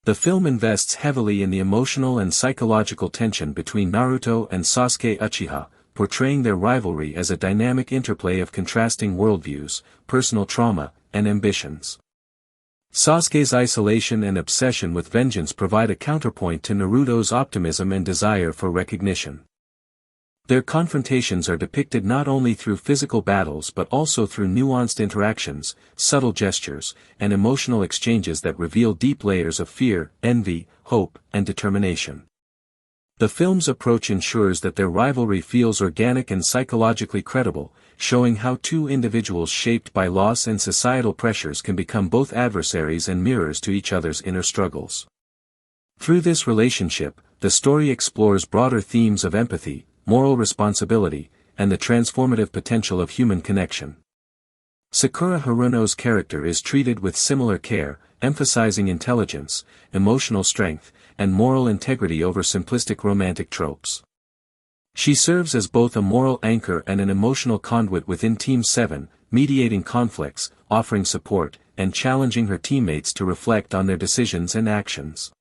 The film invests heavily in the emotional and psychological tension between Naruto and Sasuke Uchiha, portraying their rivalry as a dynamic interplay of contrasting worldviews, personal trauma, and ambitions. Sasuke's isolation and obsession with vengeance provide a counterpoint to Naruto's optimism and desire for recognition. Their confrontations are depicted not only through physical battles but also through nuanced interactions, subtle gestures, and emotional exchanges that reveal deep layers of fear, envy, hope, and determination. The film's approach ensures that their rivalry feels organic and psychologically credible, showing how two individuals shaped by loss and societal pressures can become both adversaries and mirrors to each other's inner struggles. Through this relationship, the story explores broader themes of empathy, moral responsibility, and the transformative potential of human connection. Sakura Haruno's character is treated with similar care, emphasizing intelligence, emotional strength, and moral integrity over simplistic romantic tropes. She serves as both a moral anchor and an emotional conduit within Team 7, mediating conflicts, offering support, and challenging her teammates to reflect on their decisions and actions.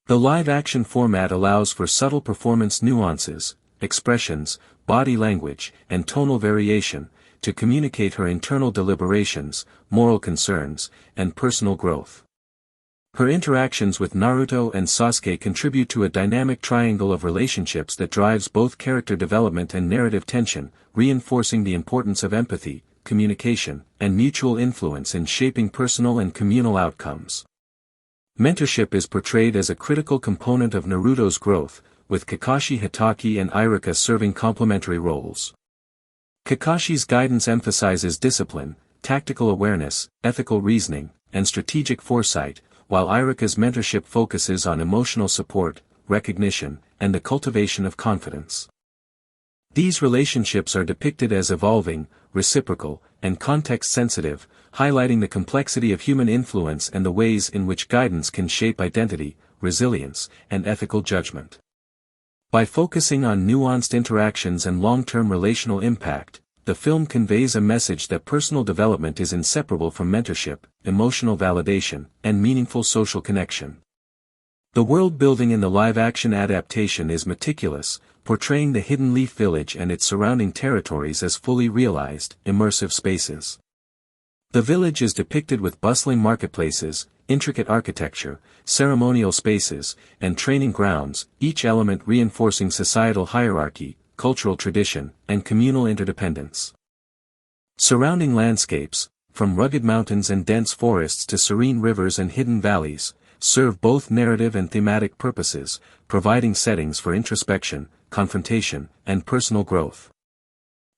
The live-action format allows for subtle performance nuances, expressions, body language, and tonal variation, to communicate her internal deliberations, moral concerns, and personal growth. Her interactions with Naruto and Sasuke contribute to a dynamic triangle of relationships that drives both character development and narrative tension, reinforcing the importance of empathy, communication, and mutual influence in shaping personal and communal outcomes. Mentorship is portrayed as a critical component of Naruto's growth, with Kakashi Hatake and Iruka serving complementary roles. Kakashi's guidance emphasizes discipline, tactical awareness, ethical reasoning, and strategic foresight, while Iruka's mentorship focuses on emotional support, recognition, and the cultivation of confidence. These relationships are depicted as evolving, reciprocal, and context-sensitive, highlighting the complexity of human influence and the ways in which guidance can shape identity, resilience, and ethical judgment. By focusing on nuanced interactions and long-term relational impact, the film conveys a message that personal development is inseparable from mentorship, emotional validation, and meaningful social connection. The world-building in the live-action adaptation is meticulous, portraying the Hidden Leaf Village and its surrounding territories as fully realized, immersive spaces. The village is depicted with bustling marketplaces, intricate architecture, ceremonial spaces, and training grounds, each element reinforcing societal hierarchy, cultural tradition, and communal interdependence. Surrounding landscapes, from rugged mountains and dense forests to serene rivers and hidden valleys, serve both narrative and thematic purposes, providing settings for introspection, confrontation, and personal growth.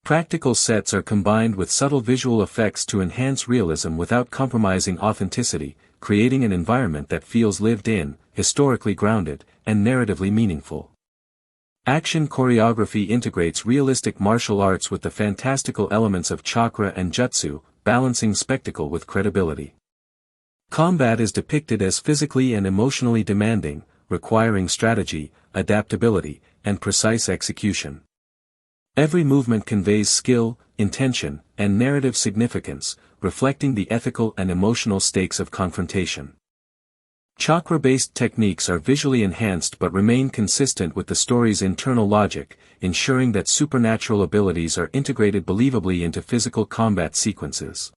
Practical sets are combined with subtle visual effects to enhance realism without compromising authenticity, creating an environment that feels lived in, historically grounded, and narratively meaningful. Action choreography integrates realistic martial arts with the fantastical elements of chakra and jutsu, balancing spectacle with credibility. Combat is depicted as physically and emotionally demanding, requiring strategy, adaptability, and precise execution. Every movement conveys skill, intention, and narrative significance, reflecting the ethical and emotional stakes of confrontation. Chakra-based techniques are visually enhanced but remain consistent with the story's internal logic, ensuring that supernatural abilities are integrated believably into physical combat sequences.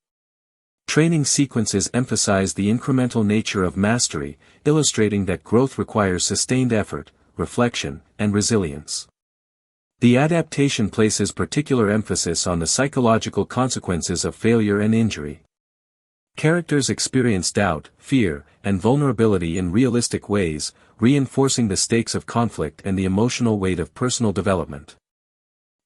Training sequences emphasize the incremental nature of mastery, illustrating that growth requires sustained effort, reflection, and resilience. The adaptation places particular emphasis on the psychological consequences of failure and injury. Characters experience doubt, fear, and vulnerability in realistic ways, reinforcing the stakes of conflict and the emotional weight of personal development.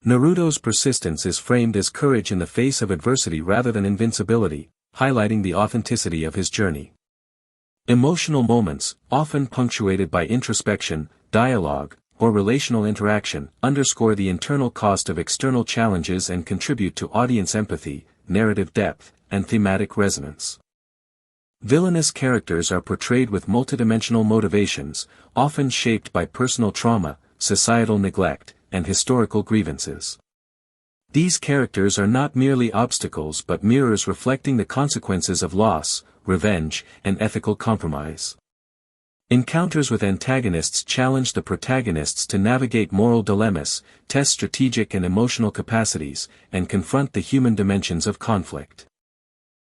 Naruto's persistence is framed as courage in the face of adversity rather than invincibility, highlighting the authenticity of his journey. Emotional moments, often punctuated by introspection, dialogue, or relational interaction, underscore the internal cost of external challenges and contribute to audience empathy, narrative depth, and thematic resonance. Villainous characters are portrayed with multidimensional motivations, often shaped by personal trauma, societal neglect, and historical grievances. These characters are not merely obstacles but mirrors reflecting the consequences of loss, revenge, and ethical compromise. Encounters with antagonists challenge the protagonists to navigate moral dilemmas, test strategic and emotional capacities, and confront the human dimensions of conflict.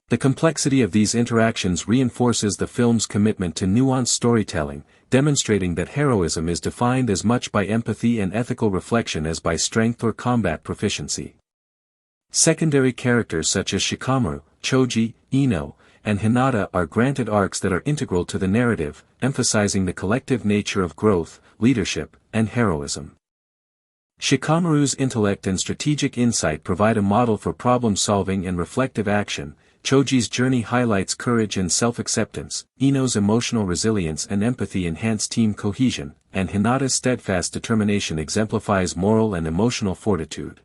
The complexity of these interactions reinforces the film's commitment to nuanced storytelling, demonstrating that heroism is defined as much by empathy and ethical reflection as by strength or combat proficiency. Secondary characters such as Shikamaru, Choji, Ino, and Hinata are granted arcs that are integral to the narrative, emphasizing the collective nature of growth, leadership, and heroism. Shikamaru's intellect and strategic insight provide a model for problem-solving and reflective action. Choji's journey highlights courage and self-acceptance, Ino's emotional resilience and empathy enhance team cohesion, and Hinata's steadfast determination exemplifies moral and emotional fortitude.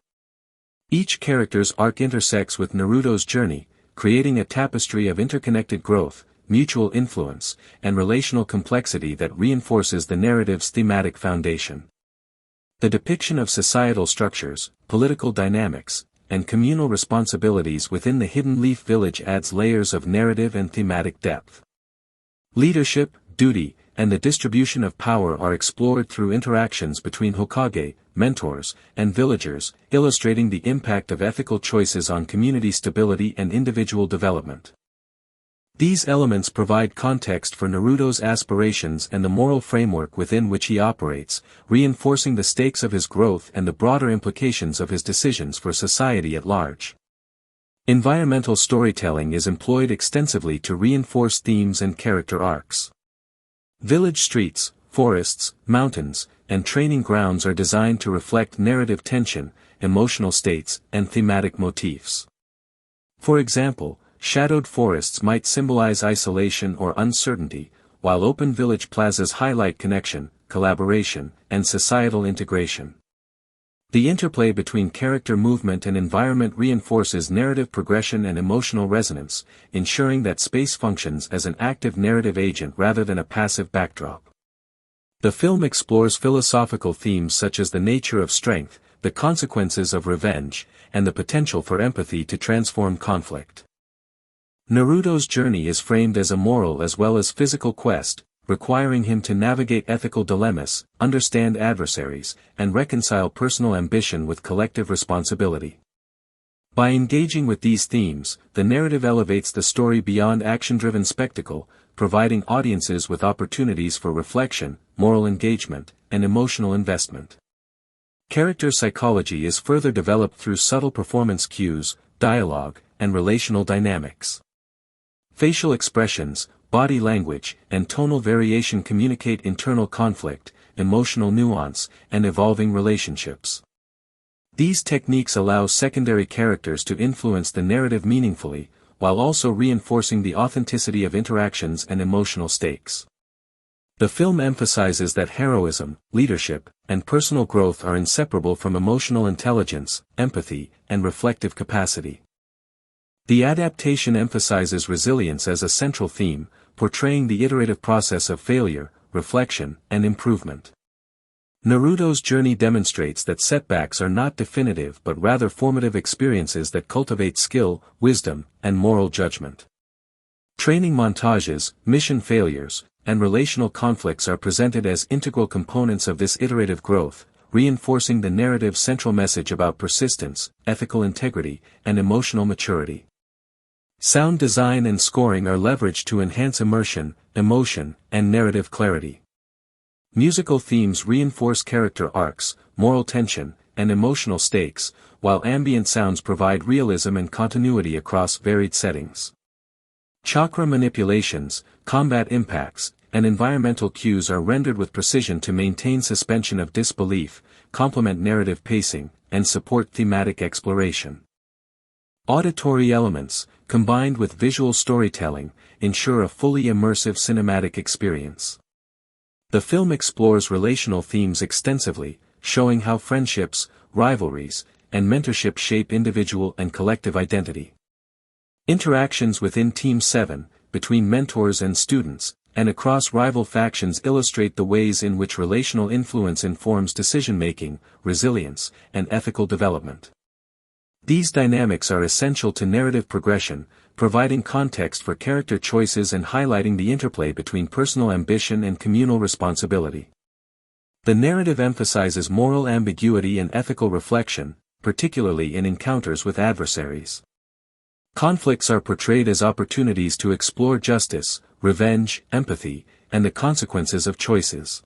Each character's arc intersects with Naruto's journey, creating a tapestry of interconnected growth, mutual influence, and relational complexity that reinforces the narrative's thematic foundation. The depiction of societal structures, political dynamics, and communal responsibilities within the Hidden Leaf Village adds layers of narrative and thematic depth. Leadership, duty, and the distribution of power are explored through interactions between Hokage, mentors, and villagers, illustrating the impact of ethical choices on community stability and individual development. These elements provide context for Naruto's aspirations and the moral framework within which he operates, reinforcing the stakes of his growth and the broader implications of his decisions for society at large. Environmental storytelling is employed extensively to reinforce themes and character arcs. Village streets, forests, mountains, and training grounds are designed to reflect narrative tension, emotional states, and thematic motifs. For example, shadowed forests might symbolize isolation or uncertainty, while open village plazas highlight connection, collaboration, and societal integration. The interplay between character movement and environment reinforces narrative progression and emotional resonance, ensuring that space functions as an active narrative agent rather than a passive backdrop. The film explores philosophical themes such as the nature of strength, the consequences of revenge, and the potential for empathy to transform conflict. Naruto's journey is framed as a moral as well as physical quest, requiring him to navigate ethical dilemmas, understand adversaries, and reconcile personal ambition with collective responsibility. By engaging with these themes, the narrative elevates the story beyond action-driven spectacle, providing audiences with opportunities for reflection, moral engagement, and emotional investment. Character psychology is further developed through subtle performance cues, dialogue, and relational dynamics. Facial expressions, body language, and tonal variation communicate internal conflict, emotional nuance, and evolving relationships. These techniques allow secondary characters to influence the narrative meaningfully, while also reinforcing the authenticity of interactions and emotional stakes. The film emphasizes that heroism, leadership, and personal growth are inseparable from emotional intelligence, empathy, and reflective capacity. The adaptation emphasizes resilience as a central theme, portraying the iterative process of failure, reflection, and improvement. Naruto's journey demonstrates that setbacks are not definitive but rather formative experiences that cultivate skill, wisdom, and moral judgment. Training montages, mission failures, and relational conflicts are presented as integral components of this iterative growth, reinforcing the narrative's central message about persistence, ethical integrity, and emotional maturity. Sound design and scoring are leveraged to enhance immersion, emotion, and narrative clarity. Musical themes reinforce character arcs, moral tension, and emotional stakes, while ambient sounds provide realism and continuity across varied settings. Chakra manipulations, combat impacts, and environmental cues are rendered with precision to maintain suspension of disbelief, complement narrative pacing, and support thematic exploration. Auditory elements, combined with visual storytelling, ensure a fully immersive cinematic experience. The film explores relational themes extensively, showing how friendships, rivalries, and mentorship shape individual and collective identity. Interactions within Team 7, between mentors and students, and across rival factions illustrate the ways in which relational influence informs decision-making, resilience, and ethical development. These dynamics are essential to narrative progression, providing context for character choices and highlighting the interplay between personal ambition and communal responsibility. The narrative emphasizes moral ambiguity and ethical reflection, particularly in encounters with adversaries. Conflicts are portrayed as opportunities to explore justice, revenge, empathy, and the consequences of choices.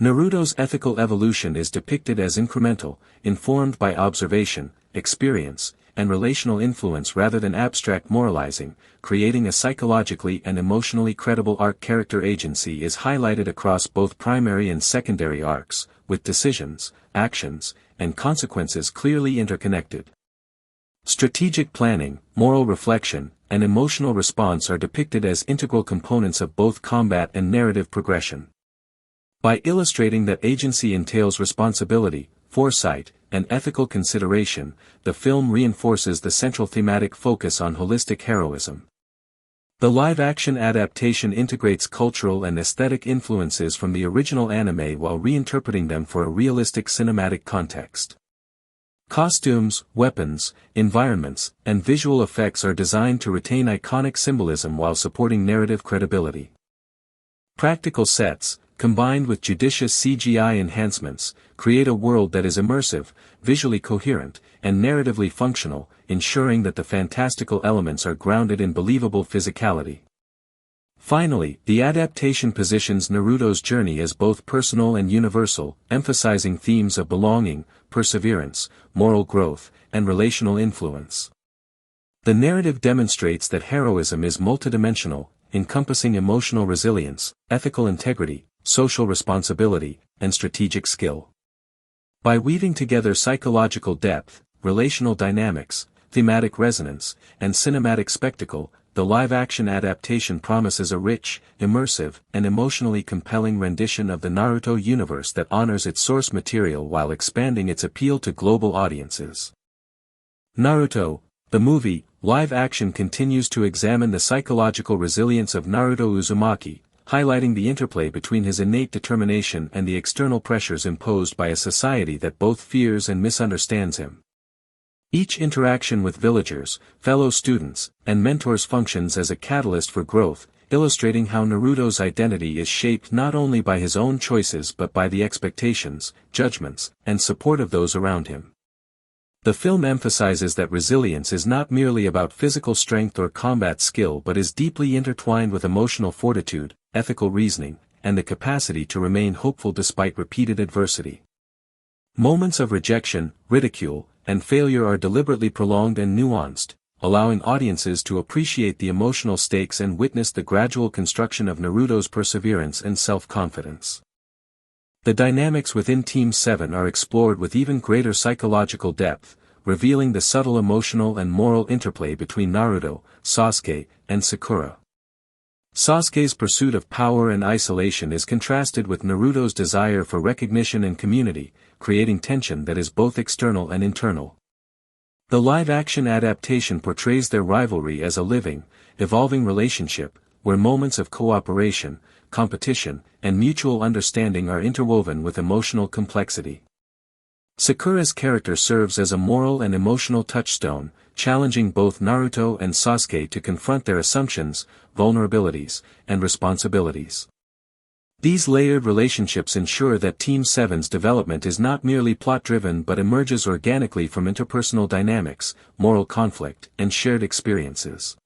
Naruto's ethical evolution is depicted as incremental, informed by observation, experience, and relational influence rather than abstract moralizing, creating a psychologically and emotionally credible arc. Character agency is highlighted across both primary and secondary arcs, with decisions, actions, and consequences clearly interconnected. Strategic planning, moral reflection, and emotional response are depicted as integral components of both combat and narrative progression. By illustrating that agency entails responsibility, foresight, and ethical consideration, the film reinforces the central thematic focus on holistic heroism. The live-action adaptation integrates cultural and aesthetic influences from the original anime while reinterpreting them for a realistic cinematic context. Costumes, weapons, environments, and visual effects are designed to retain iconic symbolism while supporting narrative credibility. Practical sets, combined with judicious CGI enhancements, create a world that is immersive, visually coherent, and narratively functional, ensuring that the fantastical elements are grounded in believable physicality. Finally, the adaptation positions Naruto's journey as both personal and universal, emphasizing themes of belonging, perseverance, moral growth, and relational influence. The narrative demonstrates that heroism is multidimensional, encompassing emotional resilience, ethical integrity, social responsibility, and strategic skill. By weaving together psychological depth, relational dynamics, thematic resonance, and cinematic spectacle, the live-action adaptation promises a rich, immersive, and emotionally compelling rendition of the Naruto universe that honors its source material while expanding its appeal to global audiences. Naruto, the movie, live action continues to examine the psychological resilience of Naruto Uzumaki, highlighting the interplay between his innate determination and the external pressures imposed by a society that both fears and misunderstands him. Each interaction with villagers, fellow students, and mentors functions as a catalyst for growth, illustrating how Naruto's identity is shaped not only by his own choices but by the expectations, judgments, and support of those around him. The film emphasizes that resilience is not merely about physical strength or combat skill but is deeply intertwined with emotional fortitude, ethical reasoning, and the capacity to remain hopeful despite repeated adversity. Moments of rejection, ridicule, and failure are deliberately prolonged and nuanced, allowing audiences to appreciate the emotional stakes and witness the gradual construction of Naruto's perseverance and self-confidence. The dynamics within Team 7 are explored with even greater psychological depth, revealing the subtle emotional and moral interplay between Naruto, Sasuke, and Sakura. Sasuke's pursuit of power and isolation is contrasted with Naruto's desire for recognition and community, creating tension that is both external and internal. The live-action adaptation portrays their rivalry as a living, evolving relationship, where moments of cooperation, competition, and mutual understanding are interwoven with emotional complexity. Sakura's character serves as a moral and emotional touchstone, challenging both Naruto and Sasuke to confront their assumptions, vulnerabilities, and responsibilities. These layered relationships ensure that Team 7's development is not merely plot-driven but emerges organically from interpersonal dynamics, moral conflict, and shared experiences.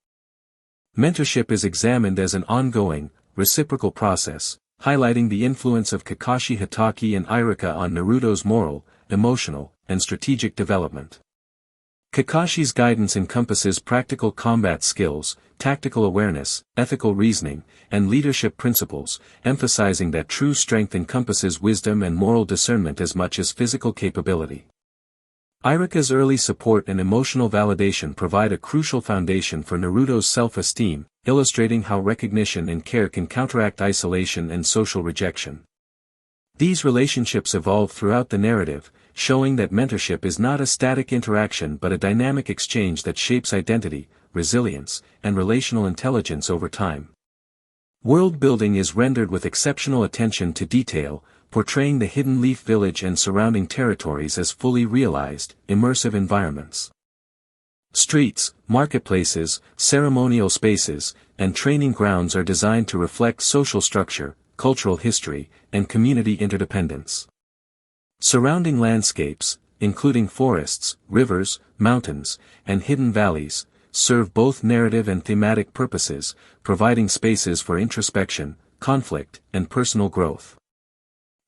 Mentorship is examined as an ongoing, reciprocal process, highlighting the influence of Kakashi Hatake and Iruka on Naruto's moral, emotional, and strategic development. Kakashi's guidance encompasses practical combat skills, tactical awareness, ethical reasoning, and leadership principles, emphasizing that true strength encompasses wisdom and moral discernment as much as physical capability. Iruka's early support and emotional validation provide a crucial foundation for Naruto's self-esteem, illustrating how recognition and care can counteract isolation and social rejection. These relationships evolve throughout the narrative, showing that mentorship is not a static interaction but a dynamic exchange that shapes identity, resilience, and relational intelligence over time. World building is rendered with exceptional attention to detail, portraying the Hidden Leaf Village and surrounding territories as fully realized, immersive environments. Streets, marketplaces, ceremonial spaces, and training grounds are designed to reflect social structure, cultural history, and community interdependence. Surrounding landscapes, including forests, rivers, mountains, and hidden valleys, serve both narrative and thematic purposes, providing spaces for introspection, conflict, and personal growth.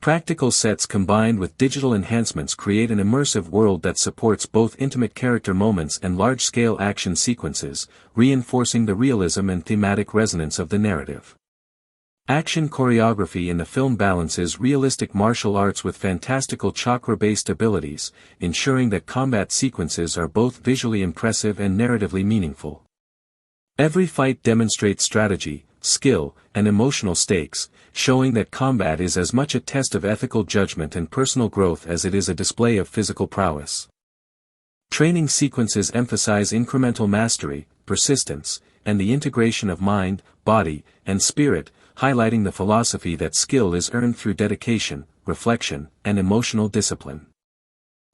Practical sets combined with digital enhancements create an immersive world that supports both intimate character moments and large-scale action sequences, reinforcing the realism and thematic resonance of the narrative. Action choreography in the film balances realistic martial arts with fantastical chakra-based abilities, ensuring that combat sequences are both visually impressive and narratively meaningful. Every fight demonstrates strategy, skill, and emotional stakes, showing that combat is as much a test of ethical judgment and personal growth as it is a display of physical prowess. Training sequences emphasize incremental mastery, persistence, and the integration of mind, body, and spirit, highlighting the philosophy that skill is earned through dedication, reflection, and emotional discipline.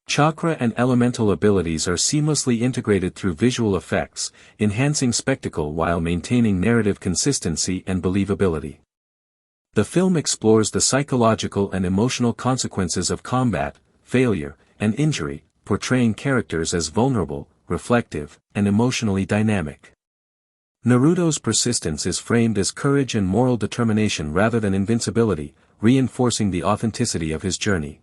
Chakra and elemental abilities are seamlessly integrated through visual effects, enhancing spectacle while maintaining narrative consistency and believability. The film explores the psychological and emotional consequences of combat, failure, and injury, portraying characters as vulnerable, reflective, and emotionally dynamic. Naruto's persistence is framed as courage and moral determination rather than invincibility, reinforcing the authenticity of his journey.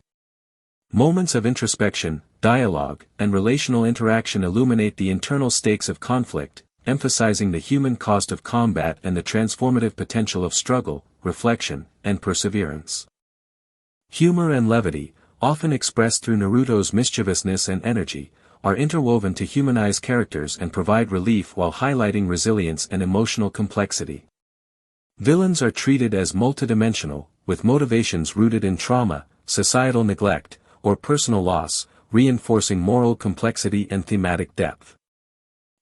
Moments of introspection, dialogue, and relational interaction illuminate the internal stakes of conflict, emphasizing the human cost of combat and the transformative potential of struggle, reflection, and perseverance. Humor and levity, often expressed through Naruto's mischievousness and energy, are interwoven to humanize characters and provide relief while highlighting resilience and emotional complexity. Villains are treated as multidimensional, with motivations rooted in trauma, societal neglect, or personal loss, reinforcing moral complexity and thematic depth.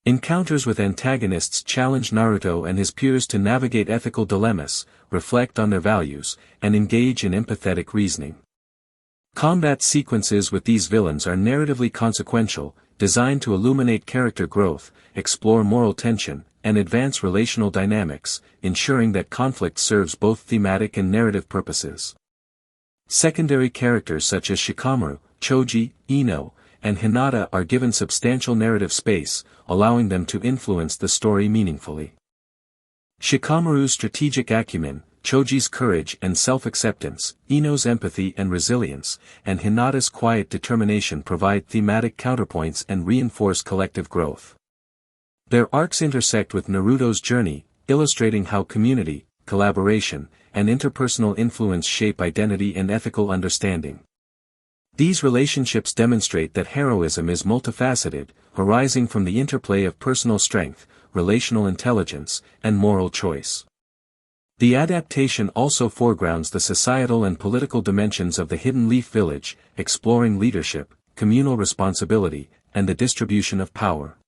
Encounters with antagonists challenge Naruto and his peers to navigate ethical dilemmas, reflect on their values, and engage in empathetic reasoning. Combat sequences with these villains are narratively consequential, designed to illuminate character growth, explore moral tension, and advance relational dynamics, ensuring that conflict serves both thematic and narrative purposes. Secondary characters such as Shikamaru, Choji, Ino, and Hinata are given substantial narrative space, allowing them to influence the story meaningfully. Shikamaru's strategic acumen, Choji's courage and self-acceptance, Ino's empathy and resilience, and Hinata's quiet determination provide thematic counterpoints and reinforce collective growth. Their arcs intersect with Naruto's journey, illustrating how community, collaboration, and interpersonal influence shape identity and ethical understanding. These relationships demonstrate that heroism is multifaceted, arising from the interplay of personal strength, relational intelligence, and moral choice. The adaptation also foregrounds the societal and political dimensions of the Hidden Leaf Village, exploring leadership, communal responsibility, and the distribution of power.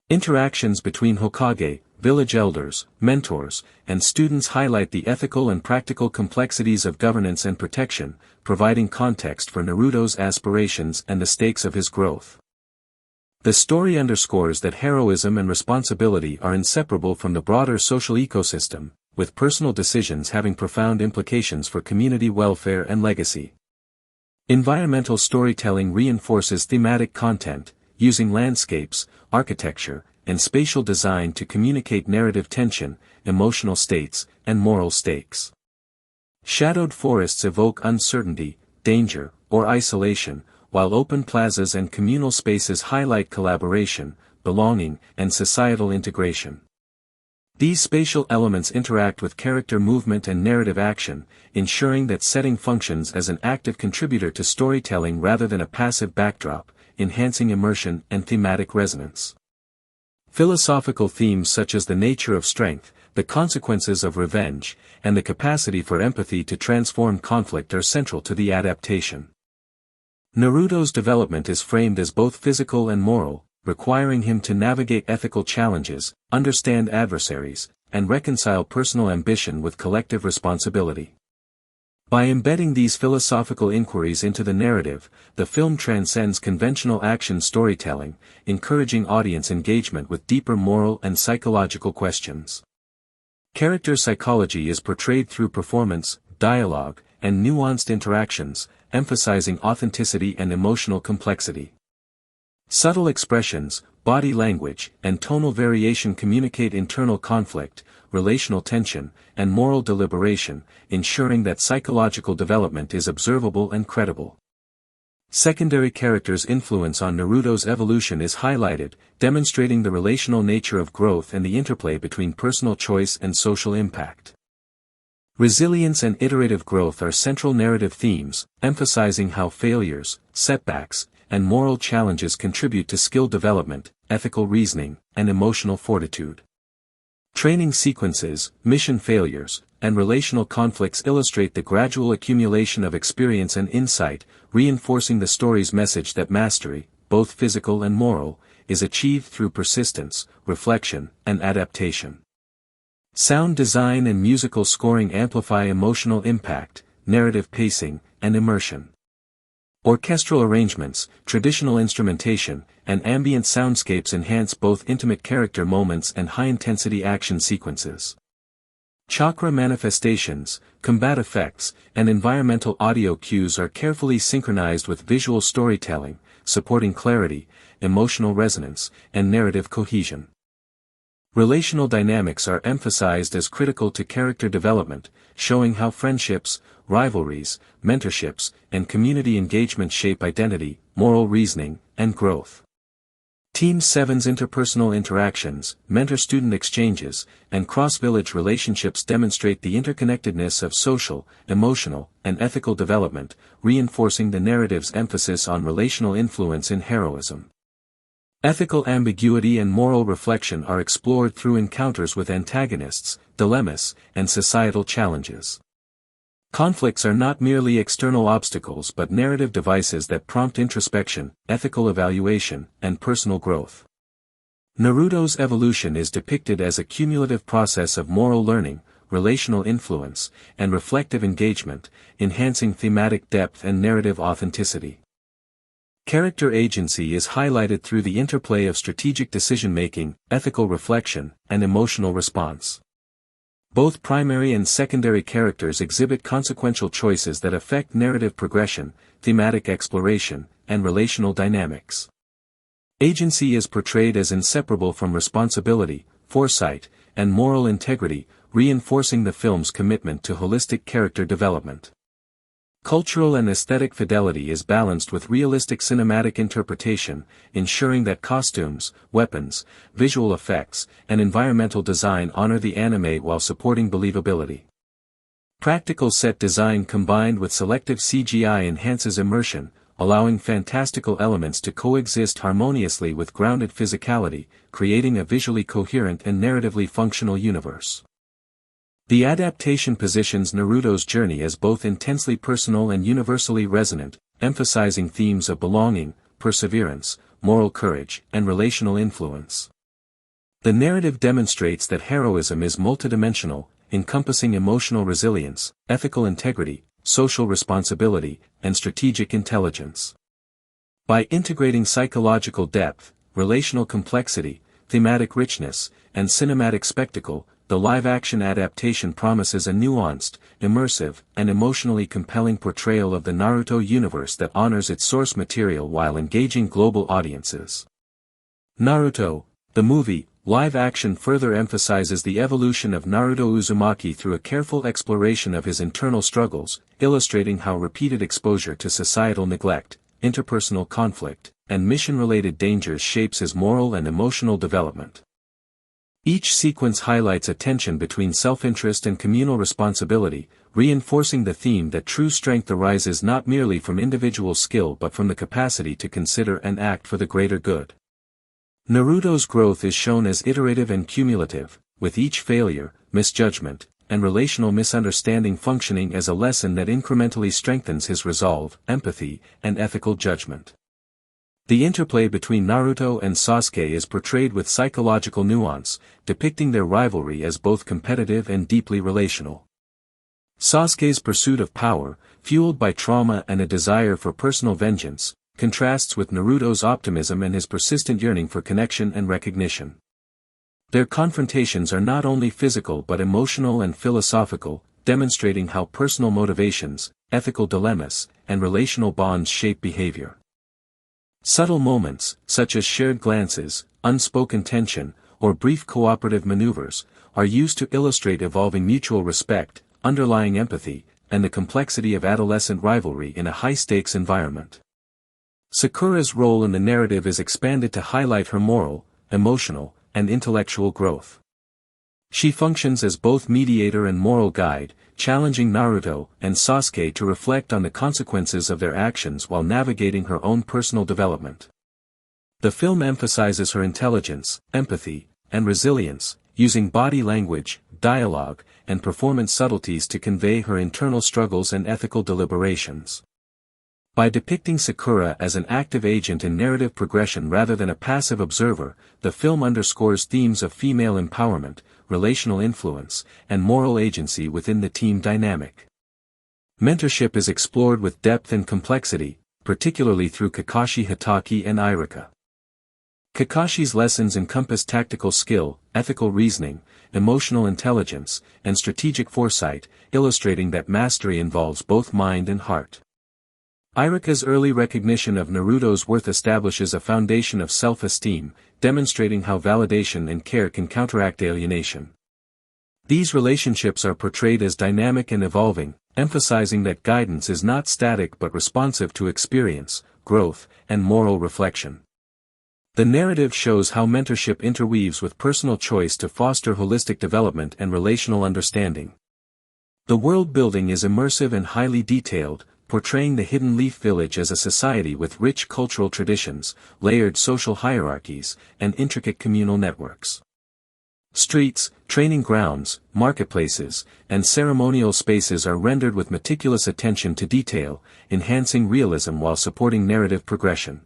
Interactions between Hokage, village elders, mentors, and students highlight the ethical and practical complexities of governance and protection, providing context for Naruto's aspirations and the stakes of his growth. The story underscores that heroism and responsibility are inseparable from the broader social ecosystem, with personal decisions having profound implications for community welfare and legacy. Environmental storytelling reinforces thematic content, using landscapes, architecture, and spatial design to communicate narrative tension, emotional states, and moral stakes. Shadowed forests evoke uncertainty, danger, or isolation, while open plazas and communal spaces highlight collaboration, belonging, and societal integration. These spatial elements interact with character movement and narrative action, ensuring that setting functions as an active contributor to storytelling rather than a passive backdrop, enhancing immersion and thematic resonance. Philosophical themes such as the nature of strength, the consequences of revenge, and the capacity for empathy to transform conflict are central to the adaptation. Naruto's development is framed as both physical and moral, requiring him to navigate ethical challenges, understand adversaries, and reconcile personal ambition with collective responsibility. By embedding these philosophical inquiries into the narrative, the film transcends conventional action storytelling, encouraging audience engagement with deeper moral and psychological questions. Character psychology is portrayed through performance, dialogue, and nuanced interactions, emphasizing authenticity and emotional complexity. Subtle expressions, body language, and tonal variation communicate internal conflict, relational tension, and moral deliberation, ensuring that psychological development is observable and credible. Secondary characters' influence on Naruto's evolution is highlighted, demonstrating the relational nature of growth and the interplay between personal choice and social impact. Resilience and iterative growth are central narrative themes, emphasizing how failures, setbacks, and moral challenges contribute to skill development, ethical reasoning, and emotional fortitude. Training sequences, mission failures, and relational conflicts illustrate the gradual accumulation of experience and insight, reinforcing the story's message that mastery, both physical and moral, is achieved through persistence, reflection, and adaptation. Sound design and musical scoring amplify emotional impact, narrative pacing, and immersion. Orchestral arrangements, traditional instrumentation, and ambient soundscapes enhance both intimate character moments and high-intensity action sequences. Chakra manifestations, combat effects, and environmental audio cues are carefully synchronized with visual storytelling, supporting clarity, emotional resonance, and narrative cohesion. Relational dynamics are emphasized as critical to character development, showing how friendships, rivalries, mentorships, and community engagement shape identity, moral reasoning, and growth. Team 7's interpersonal interactions, mentor-student exchanges, and cross-village relationships demonstrate the interconnectedness of social, emotional, and ethical development, reinforcing the narrative's emphasis on relational influence in heroism. Ethical ambiguity and moral reflection are explored through encounters with antagonists, dilemmas, and societal challenges. Conflicts are not merely external obstacles but narrative devices that prompt introspection, ethical evaluation, and personal growth. Naruto's evolution is depicted as a cumulative process of moral learning, relational influence, and reflective engagement, enhancing thematic depth and narrative authenticity. Character agency is highlighted through the interplay of strategic decision-making, ethical reflection, and emotional response. Both primary and secondary characters exhibit consequential choices that affect narrative progression, thematic exploration, and relational dynamics. Agency is portrayed as inseparable from responsibility, foresight, and moral integrity, reinforcing the film's commitment to holistic character development. Cultural and aesthetic fidelity is balanced with realistic cinematic interpretation, ensuring that costumes, weapons, visual effects, and environmental design honor the anime while supporting believability. Practical set design combined with selective CGI enhances immersion, allowing fantastical elements to coexist harmoniously with grounded physicality, creating a visually coherent and narratively functional universe. The adaptation positions Naruto's journey as both intensely personal and universally resonant, emphasizing themes of belonging, perseverance, moral courage, and relational influence. The narrative demonstrates that heroism is multidimensional, encompassing emotional resilience, ethical integrity, social responsibility, and strategic intelligence. By integrating psychological depth, relational complexity, thematic richness, and cinematic spectacle, the live-action adaptation promises a nuanced, immersive, and emotionally compelling portrayal of the Naruto universe that honors its source material while engaging global audiences. Naruto, the movie, live-action further emphasizes the evolution of Naruto Uzumaki through a careful exploration of his internal struggles, illustrating how repeated exposure to societal neglect, interpersonal conflict, and mission-related dangers shapes his moral and emotional development. Each sequence highlights a tension between self-interest and communal responsibility, reinforcing the theme that true strength arises not merely from individual skill but from the capacity to consider and act for the greater good. Naruto's growth is shown as iterative and cumulative, with each failure, misjudgment, and relational misunderstanding functioning as a lesson that incrementally strengthens his resolve, empathy, and ethical judgment. The interplay between Naruto and Sasuke is portrayed with psychological nuance, depicting their rivalry as both competitive and deeply relational. Sasuke's pursuit of power, fueled by trauma and a desire for personal vengeance, contrasts with Naruto's optimism and his persistent yearning for connection and recognition. Their confrontations are not only physical but emotional and philosophical, demonstrating how personal motivations, ethical dilemmas, and relational bonds shape behavior. Subtle moments, such as shared glances, unspoken tension, or brief cooperative maneuvers, are used to illustrate evolving mutual respect, underlying empathy, and the complexity of adolescent rivalry in a high-stakes environment. Sakura's role in the narrative is expanded to highlight her moral, emotional, and intellectual growth. She functions as both mediator and moral guide, challenging Naruto and Sasuke to reflect on the consequences of their actions while navigating her own personal development. The film emphasizes her intelligence, empathy, and resilience, using body language, dialogue, and performance subtleties to convey her internal struggles and ethical deliberations. By depicting Sakura as an active agent in narrative progression rather than a passive observer, the film underscores themes of female empowerment, relational influence, and moral agency within the team dynamic. Mentorship is explored with depth and complexity, particularly through Kakashi Hatake and Irika. Kakashi's lessons encompass tactical skill, ethical reasoning, emotional intelligence, and strategic foresight, illustrating that mastery involves both mind and heart. Irika's early recognition of Naruto's worth establishes a foundation of self-esteem, demonstrating how validation and care can counteract alienation. These relationships are portrayed as dynamic and evolving, emphasizing that guidance is not static but responsive to experience, growth, and moral reflection. The narrative shows how mentorship interweaves with personal choice to foster holistic development and relational understanding. The world building is immersive and highly detailed, portraying the Hidden Leaf Village as a society with rich cultural traditions, layered social hierarchies, and intricate communal networks. Streets, training grounds, marketplaces, and ceremonial spaces are rendered with meticulous attention to detail, enhancing realism while supporting narrative progression.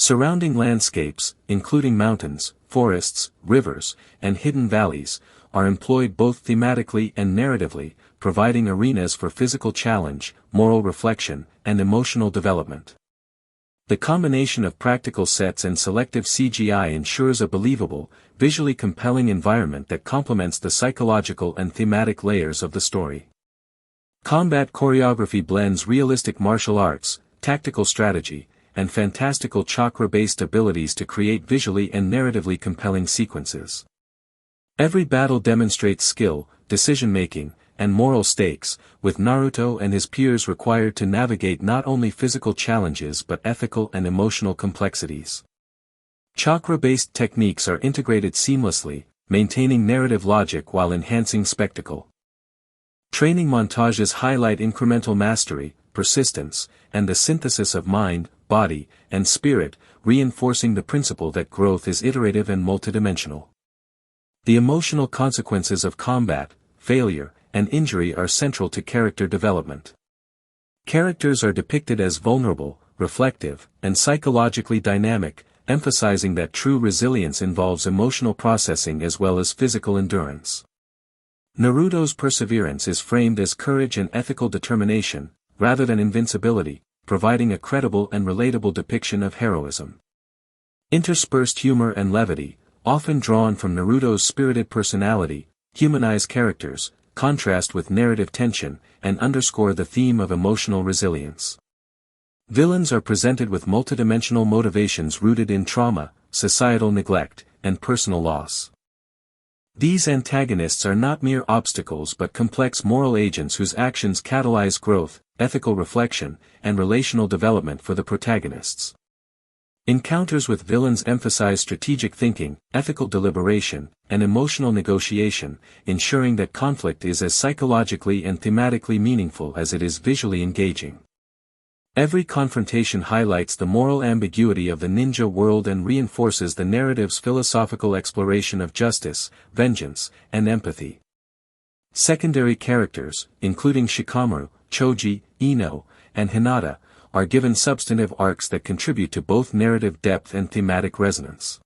Surrounding landscapes, including mountains, forests, rivers, and hidden valleys, are employed both thematically and narratively, providing arenas for physical challenge, moral reflection, and emotional development. The combination of practical sets and selective CGI ensures a believable, visually compelling environment that complements the psychological and thematic layers of the story. Combat choreography blends realistic martial arts, tactical strategy, and fantastical chakra-based abilities to create visually and narratively compelling sequences. Every battle demonstrates skill, decision-making, and moral stakes, with Naruto and his peers required to navigate not only physical challenges but ethical and emotional complexities. Chakra-based techniques are integrated seamlessly, maintaining narrative logic while enhancing spectacle. Training montages highlight incremental mastery, persistence, and the synthesis of mind, body, and spirit, reinforcing the principle that growth is iterative and multidimensional. The emotional consequences of combat, failure, and injury are central to character development. Characters are depicted as vulnerable, reflective, and psychologically dynamic, emphasizing that true resilience involves emotional processing as well as physical endurance. Naruto's perseverance is framed as courage and ethical determination, rather than invincibility, providing a credible and relatable depiction of heroism. Interspersed humor and levity, often drawn from Naruto's spirited personality, humanize characters, contrast with narrative tension, and underscore the theme of emotional resilience. Villains are presented with multidimensional motivations rooted in trauma, societal neglect, and personal loss. These antagonists are not mere obstacles but complex moral agents whose actions catalyze growth, ethical reflection, and relational development for the protagonists. Encounters with villains emphasize strategic thinking, ethical deliberation, and emotional negotiation, ensuring that conflict is as psychologically and thematically meaningful as it is visually engaging. Every confrontation highlights the moral ambiguity of the ninja world and reinforces the narrative's philosophical exploration of justice, vengeance, and empathy. Secondary characters, including Shikamaru, Choji, Ino, and Hinata, are given substantive arcs that contribute to both narrative depth and thematic resonance.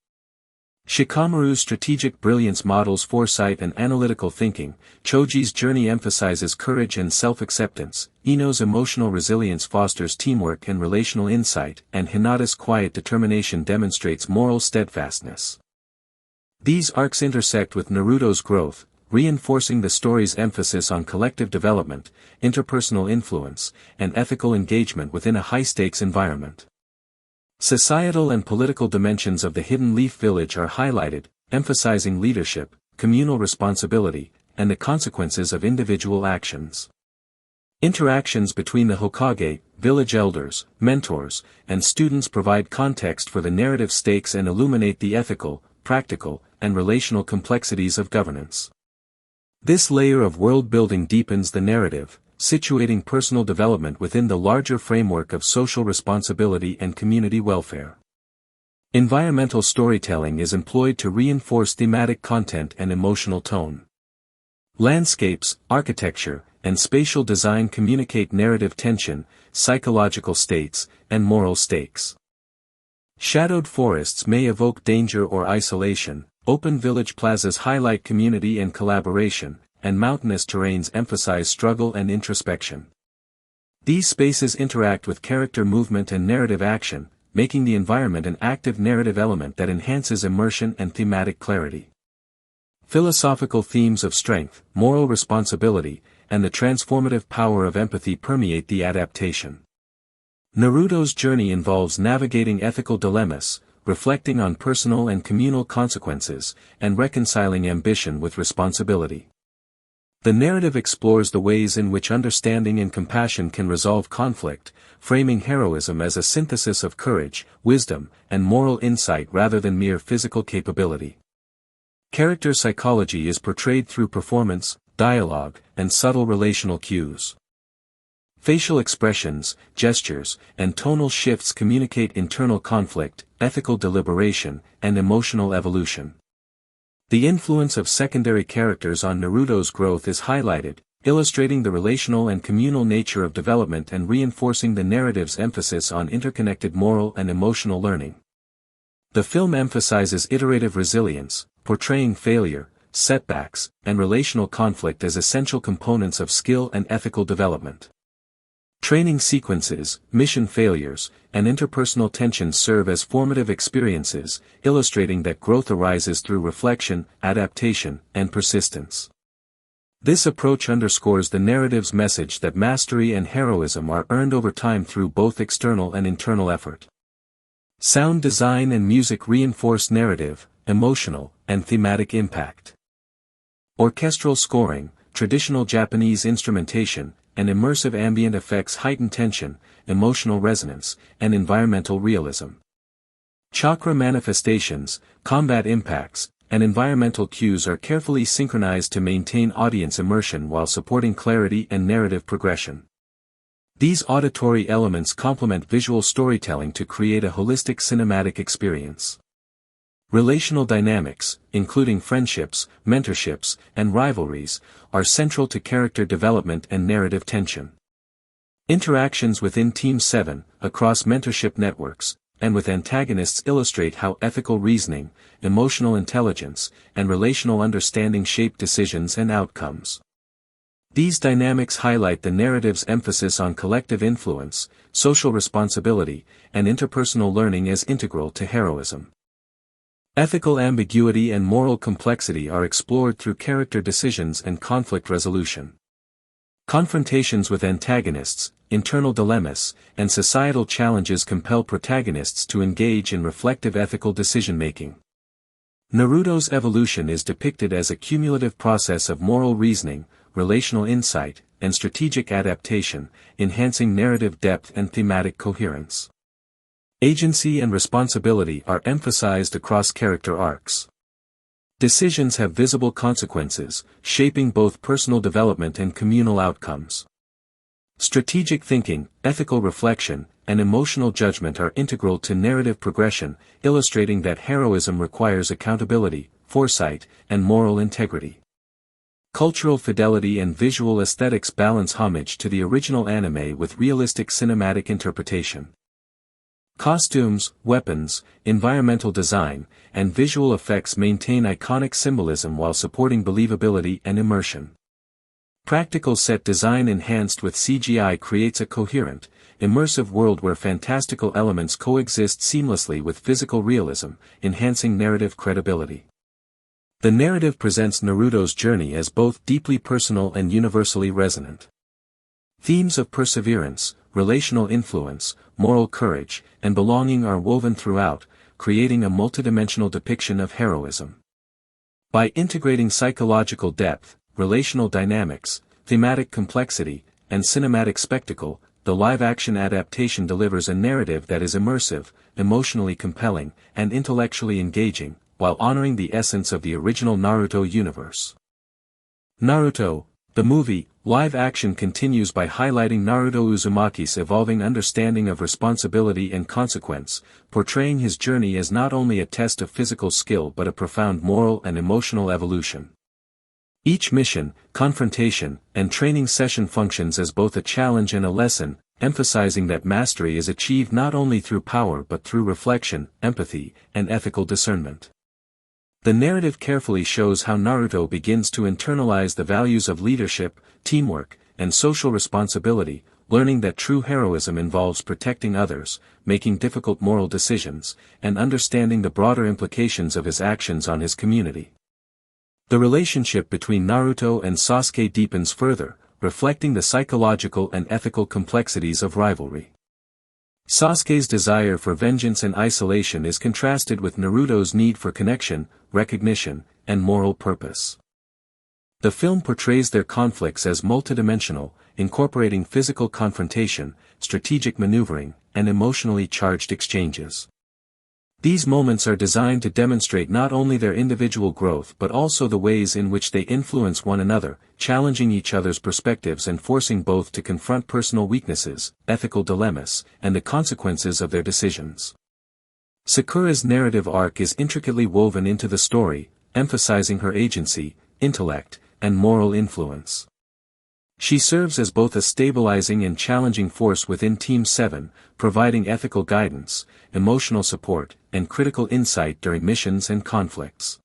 Shikamaru's strategic brilliance models foresight and analytical thinking, Choji's journey emphasizes courage and self-acceptance, Ino's emotional resilience fosters teamwork and relational insight, and Hinata's quiet determination demonstrates moral steadfastness. These arcs intersect with Naruto's growth, reinforcing the story's emphasis on collective development, interpersonal influence, and ethical engagement within a high-stakes environment. Societal and political dimensions of the Hidden Leaf Village are highlighted, emphasizing leadership, communal responsibility, and the consequences of individual actions. Interactions between the Hokage, village elders, mentors, and students provide context for the narrative stakes and illuminate the ethical, practical, and relational complexities of governance. This layer of world-building deepens the narrative, situating personal development within the larger framework of social responsibility and community welfare. Environmental storytelling is employed to reinforce thematic content and emotional tone. Landscapes, architecture, and spatial design communicate narrative tension, psychological states, and moral stakes. Shadowed forests may evoke danger or isolation, open village plazas highlight community and collaboration, and mountainous terrains emphasize struggle and introspection. These spaces interact with character movement and narrative action, making the environment an active narrative element that enhances immersion and thematic clarity. Philosophical themes of strength, moral responsibility, and the transformative power of empathy permeate the adaptation. Naruto's journey involves navigating ethical dilemmas, reflecting on personal and communal consequences, and reconciling ambition with responsibility. The narrative explores the ways in which understanding and compassion can resolve conflict, framing heroism as a synthesis of courage, wisdom, and moral insight rather than mere physical capability. Character psychology is portrayed through performance, dialogue, and subtle relational cues. Facial expressions, gestures, and tonal shifts communicate internal conflict, ethical deliberation, and emotional evolution. The influence of secondary characters on Naruto's growth is highlighted, illustrating the relational and communal nature of development and reinforcing the narrative's emphasis on interconnected moral and emotional learning. The film emphasizes iterative resilience, portraying failure, setbacks, and relational conflict as essential components of skill and ethical development. Training sequences, mission failures, and interpersonal tensions serve as formative experiences, illustrating that growth arises through reflection, adaptation, and persistence. This approach underscores the narrative's message that mastery and heroism are earned over time through both external and internal effort. Sound design and music reinforce narrative, emotional, and thematic impact. Orchestral scoring, traditional Japanese instrumentation, and immersive ambient effects heighten tension, emotional resonance, and environmental realism. Chakra manifestations, combat impacts, and environmental cues are carefully synchronized to maintain audience immersion while supporting clarity and narrative progression. These auditory elements complement visual storytelling to create a holistic cinematic experience. Relational dynamics, including friendships, mentorships, and rivalries, are central to character development and narrative tension. Interactions within Team 7, across mentorship networks, and with antagonists illustrate how ethical reasoning, emotional intelligence, and relational understanding shape decisions and outcomes. These dynamics highlight the narrative's emphasis on collective influence, social responsibility, and interpersonal learning as integral to heroism. Ethical ambiguity and moral complexity are explored through character decisions and conflict resolution. Confrontations with antagonists, internal dilemmas, and societal challenges compel protagonists to engage in reflective ethical decision-making. Naruto's evolution is depicted as a cumulative process of moral reasoning, relational insight, and strategic adaptation, enhancing narrative depth and thematic coherence. Agency and responsibility are emphasized across character arcs. Decisions have visible consequences, shaping both personal development and communal outcomes. Strategic thinking, ethical reflection, and emotional judgment are integral to narrative progression, illustrating that heroism requires accountability, foresight, and moral integrity. Cultural fidelity and visual aesthetics balance homage to the original anime with realistic cinematic interpretation. Costumes, weapons, environmental design, and visual effects maintain iconic symbolism while supporting believability and immersion. Practical set design enhanced with CGI creates a coherent, immersive world where fantastical elements coexist seamlessly with physical realism, enhancing narrative credibility. The narrative presents Naruto's journey as both deeply personal and universally resonant. Themes of perseverance, relational influence, moral courage, and belonging are woven throughout, creating a multidimensional depiction of heroism. By integrating psychological depth, relational dynamics, thematic complexity, and cinematic spectacle, the live-action adaptation delivers a narrative that is immersive, emotionally compelling, and intellectually engaging, while honoring the essence of the original Naruto universe. Naruto, The movie, live action, continues by highlighting Naruto Uzumaki's evolving understanding of responsibility and consequence, portraying his journey as not only a test of physical skill but a profound moral and emotional evolution. Each mission, confrontation, and training session functions as both a challenge and a lesson, emphasizing that mastery is achieved not only through power but through reflection, empathy, and ethical discernment. The narrative carefully shows how Naruto begins to internalize the values of leadership, teamwork, and social responsibility, learning that true heroism involves protecting others, making difficult moral decisions, and understanding the broader implications of his actions on his community. The relationship between Naruto and Sasuke deepens further, reflecting the psychological and ethical complexities of rivalry. Sasuke's desire for vengeance and isolation is contrasted with Naruto's need for connection, recognition, and moral purpose. The film portrays their conflicts as multidimensional, incorporating physical confrontation, strategic maneuvering, and emotionally charged exchanges. These moments are designed to demonstrate not only their individual growth but also the ways in which they influence one another, challenging each other's perspectives and forcing both to confront personal weaknesses, ethical dilemmas, and the consequences of their decisions. Sakura's narrative arc is intricately woven into the story, emphasizing her agency, intellect, and moral influence. She serves as both a stabilizing and challenging force within Team 7, providing ethical guidance, emotional support, and critical insight during missions and conflicts.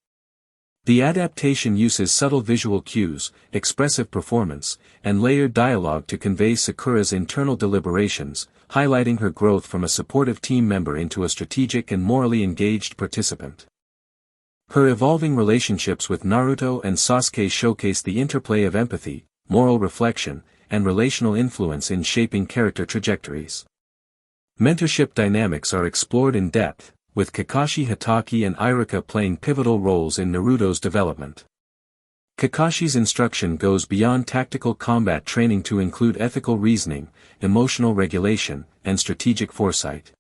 The adaptation uses subtle visual cues, expressive performance, and layered dialogue to convey Sakura's internal deliberations, highlighting her growth from a supportive team member into a strategic and morally engaged participant. Her evolving relationships with Naruto and Sasuke showcase the interplay of empathy, moral reflection, and relational influence in shaping character trajectories. Mentorship dynamics are explored in depth, with Kakashi Hatake and Iruka playing pivotal roles in Naruto's development. Kakashi's instruction goes beyond tactical combat training to include ethical reasoning, emotional regulation, and strategic foresight.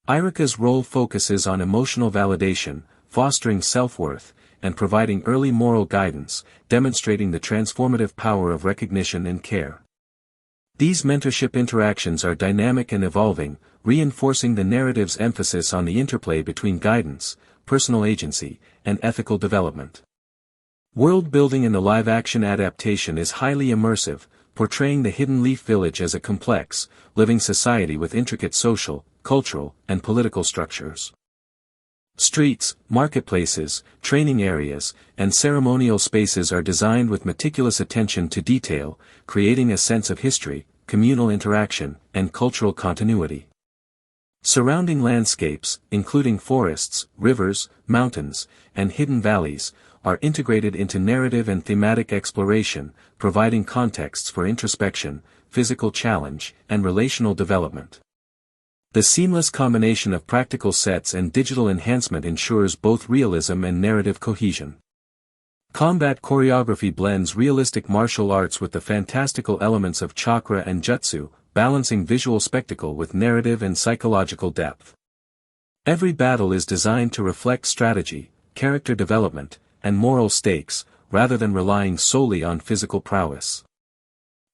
Iruka's role focuses on emotional validation, fostering self-worth, and providing early moral guidance, demonstrating the transformative power of recognition and care. These mentorship interactions are dynamic and evolving, reinforcing the narrative's emphasis on the interplay between guidance, personal agency, and ethical development. World building in the live-action adaptation is highly immersive, portraying the Hidden Leaf Village as a complex, living society with intricate social, cultural, and political structures. Streets, marketplaces, training areas, and ceremonial spaces are designed with meticulous attention to detail, creating a sense of history, communal interaction, and cultural continuity. Surrounding landscapes, including forests, rivers, mountains, and hidden valleys, are integrated into narrative and thematic exploration, providing contexts for introspection, physical challenge, and relational development. The seamless combination of practical sets and digital enhancement ensures both realism and narrative cohesion. Combat choreography blends realistic martial arts with the fantastical elements of chakra and jutsu, balancing visual spectacle with narrative and psychological depth. Every battle is designed to reflect strategy, character development, and moral stakes, rather than relying solely on physical prowess.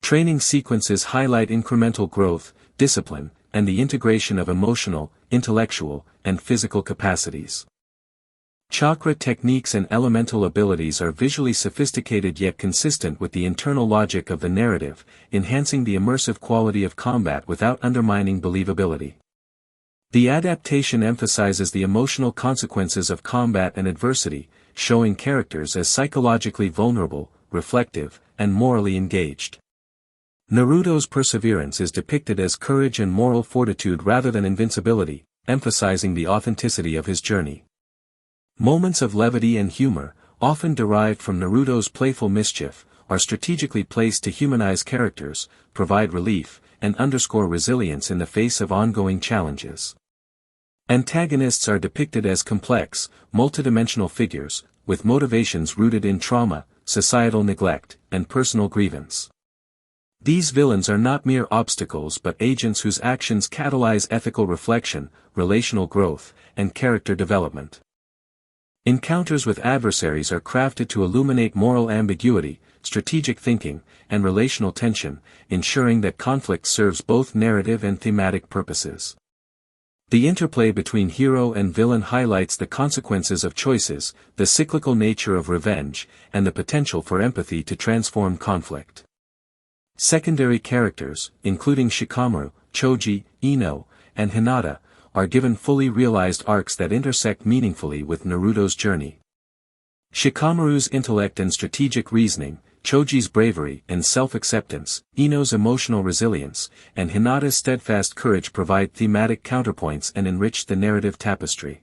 Training sequences highlight incremental growth, discipline, and the integration of emotional, intellectual, and physical capacities. Chakra techniques and elemental abilities are visually sophisticated yet consistent with the internal logic of the narrative, enhancing the immersive quality of combat without undermining believability. The adaptation emphasizes the emotional consequences of combat and adversity, showing characters as psychologically vulnerable, reflective, and morally engaged. Naruto's perseverance is depicted as courage and moral fortitude rather than invincibility, emphasizing the authenticity of his journey. Moments of levity and humor, often derived from Naruto's playful mischief, are strategically placed to humanize characters, provide relief, and underscore resilience in the face of ongoing challenges. Antagonists are depicted as complex, multidimensional figures, with motivations rooted in trauma, societal neglect, and personal grievance. These villains are not mere obstacles but agents whose actions catalyze ethical reflection, relational growth, and character development. Encounters with adversaries are crafted to illuminate moral ambiguity, strategic thinking, and relational tension, ensuring that conflict serves both narrative and thematic purposes. The interplay between hero and villain highlights the consequences of choices, the cyclical nature of revenge, and the potential for empathy to transform conflict. Secondary characters, including Shikamaru, Choji, Ino, and Hinata, are given fully realized arcs that intersect meaningfully with Naruto's journey. Shikamaru's intellect and strategic reasoning, Choji's bravery and self-acceptance, Ino's emotional resilience, and Hinata's steadfast courage provide thematic counterpoints and enrich the narrative tapestry.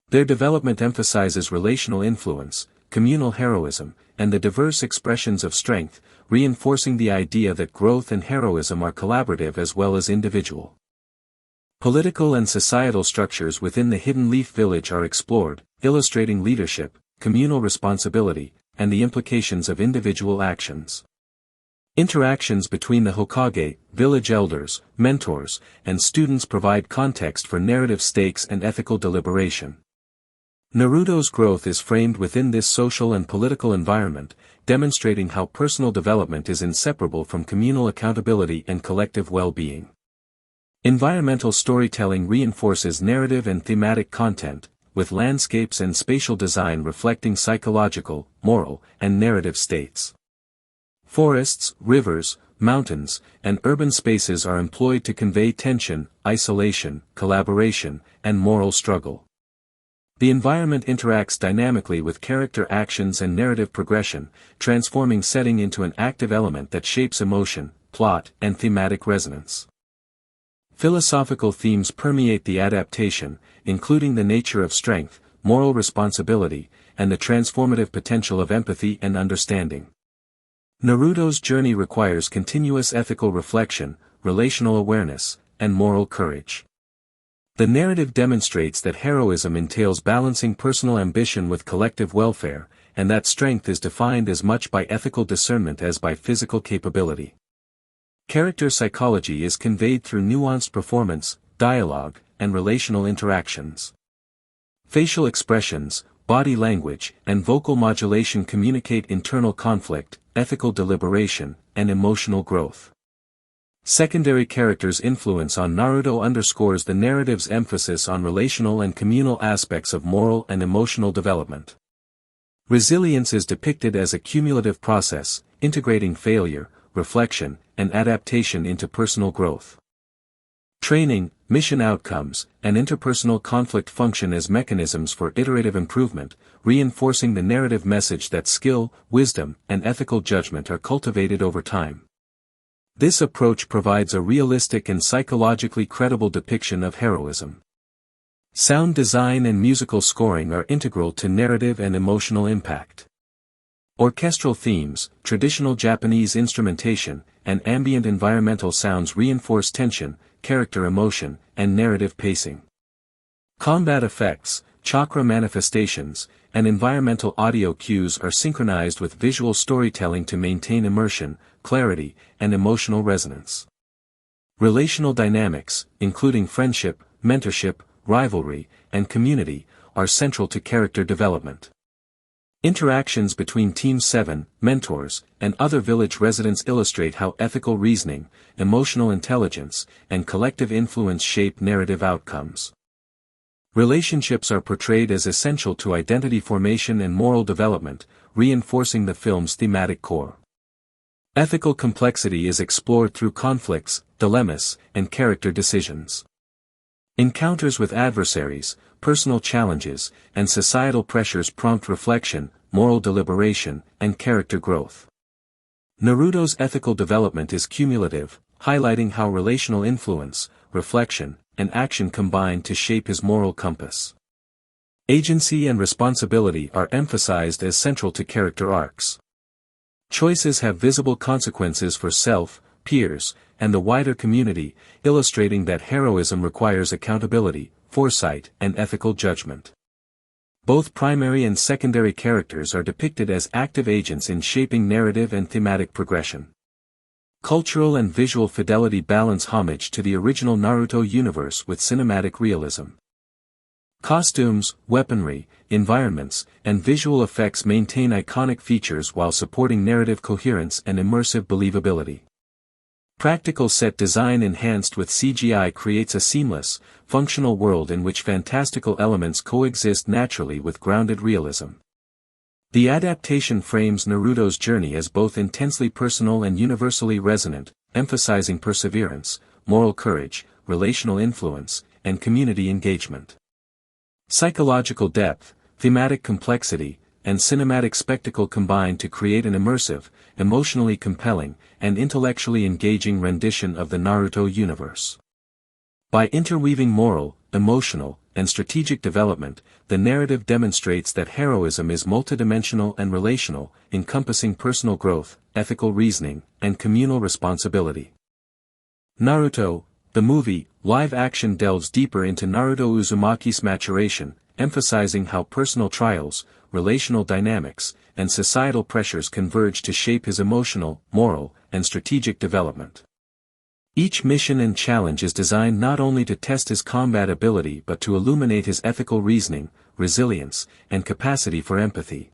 Their development emphasizes relational influence, communal heroism, and the diverse expressions of strength, reinforcing the idea that growth and heroism are collaborative as well as individual. Political and societal structures within the Hidden Leaf Village are explored, illustrating leadership, communal responsibility, and the implications of individual actions. Interactions between the Hokage, village elders, mentors, and students provide context for narrative stakes and ethical deliberation. Naruto's growth is framed within this social and political environment, demonstrating how personal development is inseparable from communal accountability and collective well-being. Environmental storytelling reinforces narrative and thematic content, with landscapes and spatial design reflecting psychological, moral, and narrative states. Forests, rivers, mountains, and urban spaces are employed to convey tension, isolation, collaboration, and moral struggle. The environment interacts dynamically with character actions and narrative progression, transforming setting into an active element that shapes emotion, plot, and thematic resonance. Philosophical themes permeate the adaptation, including the nature of strength, moral responsibility, and the transformative potential of empathy and understanding. Naruto's journey requires continuous ethical reflection, relational awareness, and moral courage. The narrative demonstrates that heroism entails balancing personal ambition with collective welfare, and that strength is defined as much by ethical discernment as by physical capability. Character psychology is conveyed through nuanced performance, dialogue, and relational interactions. Facial expressions, body language, and vocal modulation communicate internal conflict, ethical deliberation, and emotional growth. Secondary characters' influence on Naruto underscores the narrative's emphasis on relational and communal aspects of moral and emotional development. Resilience is depicted as a cumulative process, integrating failure, reflection, and adaptation into personal growth. Training, mission outcomes, and interpersonal conflict function as mechanisms for iterative improvement, reinforcing the narrative message that skill, wisdom, and ethical judgment are cultivated over time. This approach provides a realistic and psychologically credible depiction of heroism. Sound design and musical scoring are integral to narrative and emotional impact. Orchestral themes, traditional Japanese instrumentation, and ambient environmental sounds reinforce tension, character emotion, and narrative pacing. Combat effects, chakra manifestations, and environmental audio cues are synchronized with visual storytelling to maintain immersion, clarity, and emotional resonance. Relational dynamics, including friendship, mentorship, rivalry, and community, are central to character development. Interactions between Team 7, mentors, and other village residents illustrate how ethical reasoning, emotional intelligence, and collective influence shape narrative outcomes. Relationships are portrayed as essential to identity formation and moral development, reinforcing the film's thematic core. Ethical complexity is explored through conflicts, dilemmas, and character decisions. Encounters with adversaries, personal challenges, and societal pressures prompt reflection, moral deliberation, and character growth. Naruto's ethical development is cumulative, highlighting how relational influence, reflection, and action combine to shape his moral compass. Agency and responsibility are emphasized as central to character arcs. Choices have visible consequences for self, peers, and the wider community, illustrating that heroism requires accountability, foresight, and ethical judgment. Both primary and secondary characters are depicted as active agents in shaping narrative and thematic progression. Cultural and visual fidelity balance homage to the original Naruto universe with cinematic realism. Costumes, weaponry, environments, and visual effects maintain iconic features while supporting narrative coherence and immersive believability. Practical set design enhanced with CGI creates a seamless, functional world in which fantastical elements coexist naturally with grounded realism. The adaptation frames Naruto's journey as both intensely personal and universally resonant, emphasizing perseverance, moral courage, relational influence, and community engagement. Psychological depth, thematic complexity, and cinematic spectacle combine to create an immersive, emotionally compelling, and intellectually engaging rendition of the Naruto universe. By interweaving moral, emotional, and strategic development, the narrative demonstrates that heroism is multidimensional and relational, encompassing personal growth, ethical reasoning, and communal responsibility. Naruto, the movie, live action delves deeper into Naruto Uzumaki's maturation, emphasizing how personal trials, relational dynamics, and societal pressures converge to shape his emotional, moral, and strategic development. Each mission and challenge is designed not only to test his combat ability but to illuminate his ethical reasoning, resilience, and capacity for empathy.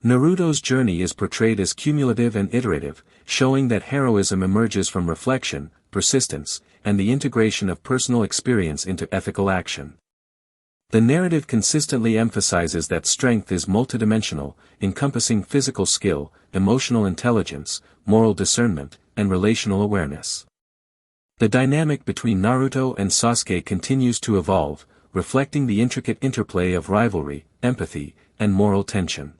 Naruto's journey is portrayed as cumulative and iterative, showing that heroism emerges from reflection, persistence, and the integration of personal experience into ethical action. The narrative consistently emphasizes that strength is multidimensional, encompassing physical skill, emotional intelligence, moral discernment, and relational awareness. The dynamic between Naruto and Sasuke continues to evolve, reflecting the intricate interplay of rivalry, empathy, and moral tension.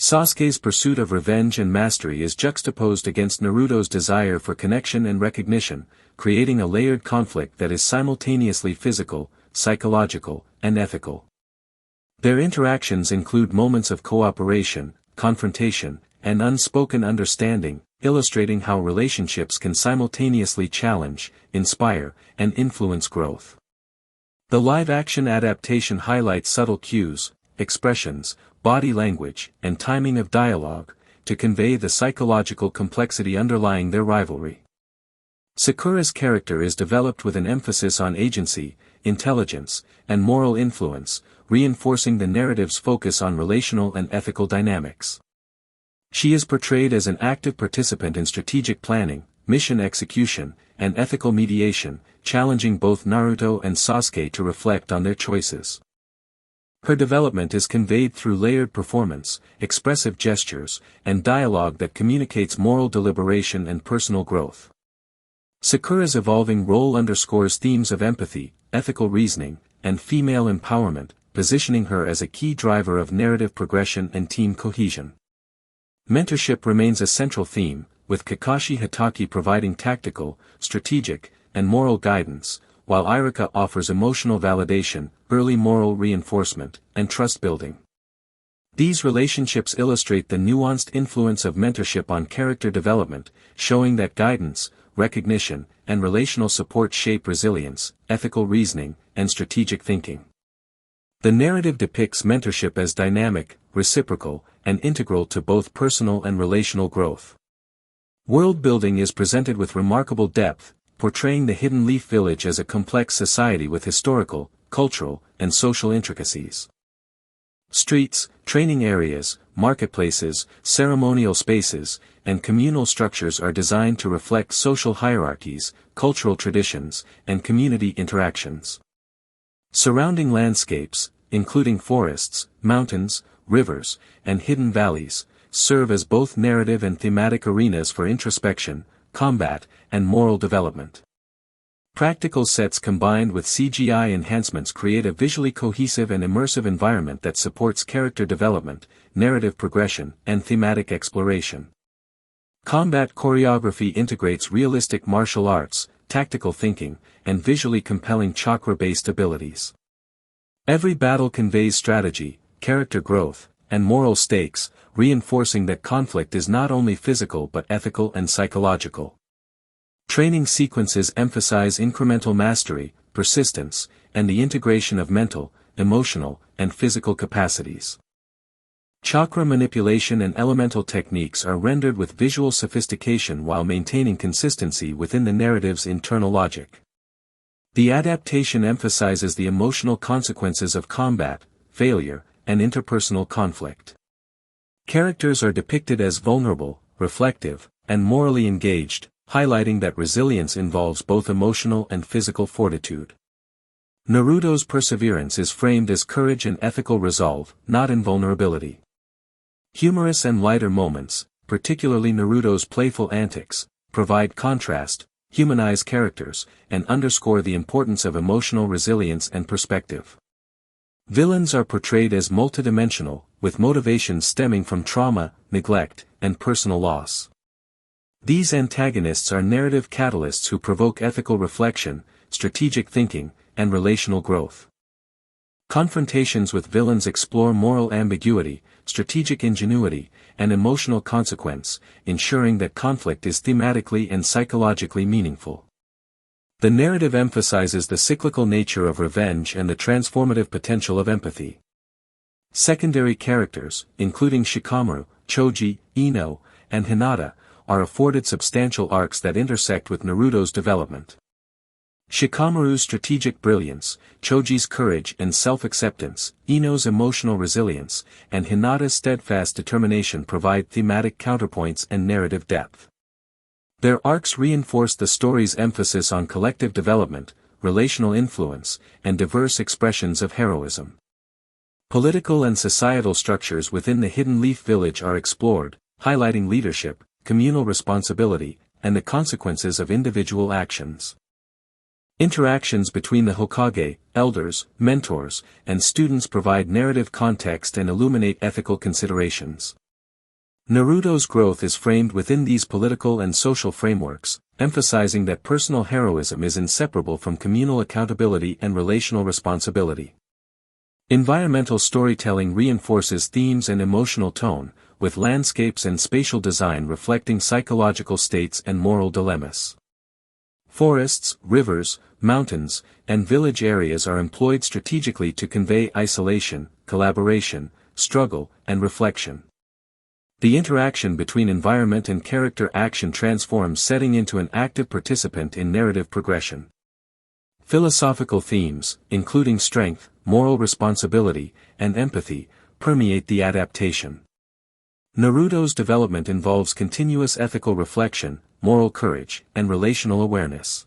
Sasuke's pursuit of revenge and mastery is juxtaposed against Naruto's desire for connection and recognition, creating a layered conflict that is simultaneously physical, psychological, and ethical. Their interactions include moments of cooperation, confrontation, and unspoken understanding, illustrating how relationships can simultaneously challenge, inspire, and influence growth. The live-action adaptation highlights subtle cues, expressions, body language, and timing of dialogue, to convey the psychological complexity underlying their rivalry. Sakura's character is developed with an emphasis on agency, intelligence, and moral influence, reinforcing the narrative's focus on relational and ethical dynamics. She is portrayed as an active participant in strategic planning, mission execution, and ethical mediation, challenging both Naruto and Sasuke to reflect on their choices. Her development is conveyed through layered performance, expressive gestures, and dialogue that communicates moral deliberation and personal growth. Sakura's evolving role underscores themes of empathy, ethical reasoning, and female empowerment, positioning her as a key driver of narrative progression and team cohesion. Mentorship remains a central theme, with Kakashi Hatake providing tactical, strategic, and moral guidance, while Iruka offers emotional validation, early moral reinforcement, and trust building. These relationships illustrate the nuanced influence of mentorship on character development, showing that guidance, recognition, and relational support shape resilience, ethical reasoning, and strategic thinking. The narrative depicts mentorship as dynamic, reciprocal, and integral to both personal and relational growth. World building is presented with remarkable depth, portraying the Hidden Leaf Village as a complex society with historical, cultural, and social intricacies. Streets, training areas, marketplaces, ceremonial spaces, and communal structures are designed to reflect social hierarchies, cultural traditions, and community interactions. Surrounding landscapes, including forests, mountains, rivers, and hidden valleys, serve as both narrative and thematic arenas for introspection, combat, and moral development. Practical sets combined with CGI enhancements create a visually cohesive and immersive environment that supports character development, narrative progression, and thematic exploration. Combat choreography integrates realistic martial arts, tactical thinking, and visually compelling chakra-based abilities. Every battle conveys strategy, character growth, and moral stakes, reinforcing that conflict is not only physical but ethical and psychological. Training sequences emphasize incremental mastery, persistence, and the integration of mental, emotional, and physical capacities. Chakra manipulation and elemental techniques are rendered with visual sophistication while maintaining consistency within the narrative's internal logic. The adaptation emphasizes the emotional consequences of combat, failure, and interpersonal conflict. Characters are depicted as vulnerable, reflective, and morally engaged, highlighting that resilience involves both emotional and physical fortitude. Naruto's perseverance is framed as courage and ethical resolve, not invulnerability. Humorous and lighter moments, particularly Naruto's playful antics, provide contrast, humanize characters, and underscore the importance of emotional resilience and perspective. Villains are portrayed as multidimensional, with motivations stemming from trauma, neglect, and personal loss. These antagonists are narrative catalysts who provoke ethical reflection, strategic thinking, and relational growth. Confrontations with villains explore moral ambiguity, strategic ingenuity, and emotional consequence, ensuring that conflict is thematically and psychologically meaningful. The narrative emphasizes the cyclical nature of revenge and the transformative potential of empathy. Secondary characters, including Shikamaru, Choji, Ino, and Hinata, are afforded substantial arcs that intersect with Naruto's development. Shikamaru's strategic brilliance, Choji's courage and self-acceptance, Ino's emotional resilience, and Hinata's steadfast determination provide thematic counterpoints and narrative depth. Their arcs reinforce the story's emphasis on collective development, relational influence, and diverse expressions of heroism. Political and societal structures within the Hidden Leaf Village are explored, highlighting leadership, communal responsibility, and the consequences of individual actions. Interactions between the Hokage, elders, mentors, and students provide narrative context and illuminate ethical considerations. Naruto's growth is framed within these political and social frameworks, emphasizing that personal heroism is inseparable from communal accountability and relational responsibility. Environmental storytelling reinforces themes and emotional tone, with landscapes and spatial design reflecting psychological states and moral dilemmas. Forests, rivers, mountains, and village areas are employed strategically to convey isolation, collaboration, struggle, and reflection. The interaction between environment and character action transforms setting into an active participant in narrative progression. Philosophical themes, including strength, moral responsibility, and empathy, permeate the adaptation. Naruto's development involves continuous ethical reflection, moral courage, and relational awareness.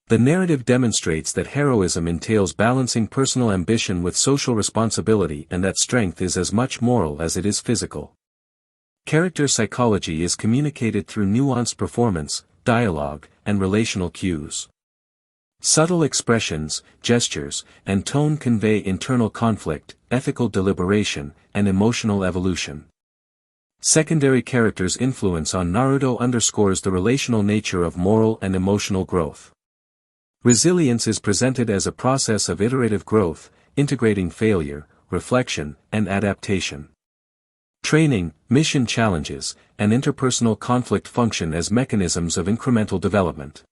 The narrative demonstrates that heroism entails balancing personal ambition with social responsibility and that strength is as much moral as it is physical. Character psychology is communicated through nuanced performance, dialogue, and relational cues. Subtle expressions, gestures, and tone convey internal conflict, ethical deliberation, and emotional evolution. Secondary characters' influence on Naruto underscores the relational nature of moral and emotional growth. Resilience is presented as a process of iterative growth, integrating failure, reflection, and adaptation. Training, mission challenges, and interpersonal conflict function as mechanisms of incremental development.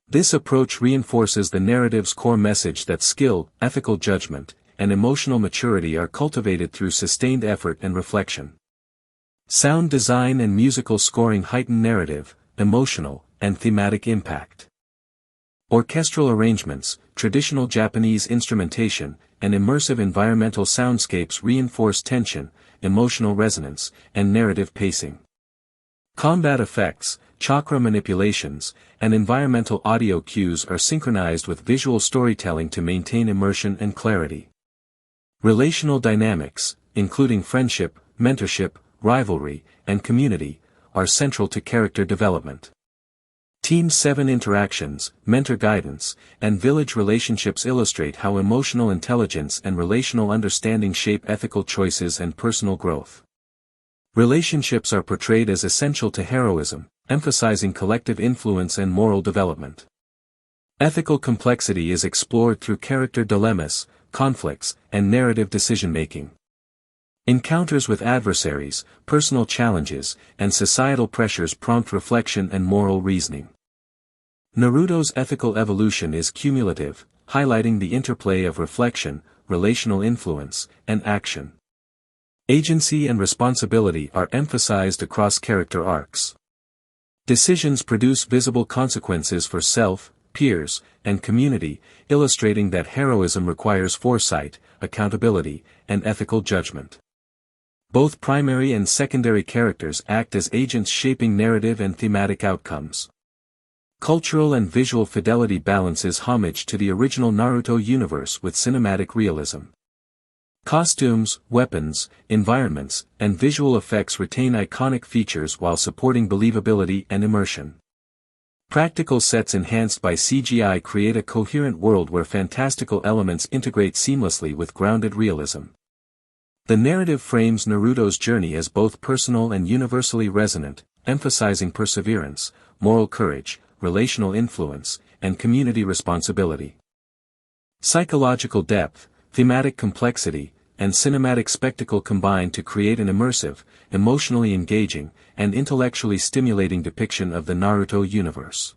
This approach reinforces the narrative's core message that skill, ethical judgment, and emotional maturity are cultivated through sustained effort and reflection. Sound design and musical scoring heighten narrative, emotional, and thematic impact. Orchestral arrangements, traditional Japanese instrumentation, and immersive environmental soundscapes reinforce tension, emotional resonance, and narrative pacing. Combat effects, chakra manipulations, and environmental audio cues are synchronized with visual storytelling to maintain immersion and clarity. Relational dynamics, including friendship, mentorship, rivalry, and community, are central to character development. Team 7 interactions, mentor guidance, and village relationships illustrate how emotional intelligence and relational understanding shape ethical choices and personal growth. Relationships are portrayed as essential to heroism, emphasizing collective influence and moral development. Ethical complexity is explored through character dilemmas, conflicts, and narrative decision-making. Encounters with adversaries, personal challenges, and societal pressures prompt reflection and moral reasoning. Naruto's ethical evolution is cumulative, highlighting the interplay of reflection, relational influence, and action. Agency and responsibility are emphasized across character arcs. Decisions produce visible consequences for self, peers, and community, illustrating that heroism requires foresight, accountability, and ethical judgment. Both primary and secondary characters act as agents shaping narrative and thematic outcomes. Cultural and visual fidelity balances homage to the original Naruto universe with cinematic realism. Costumes, weapons, environments, and visual effects retain iconic features while supporting believability and immersion. Practical sets enhanced by CGI create a coherent world where fantastical elements integrate seamlessly with grounded realism. The narrative frames Naruto's journey as both personal and universally resonant, emphasizing perseverance, moral courage, relational influence, and community responsibility. Psychological depth, thematic complexity, and cinematic spectacle combine to create an immersive, emotionally engaging, and intellectually stimulating depiction of the Naruto universe.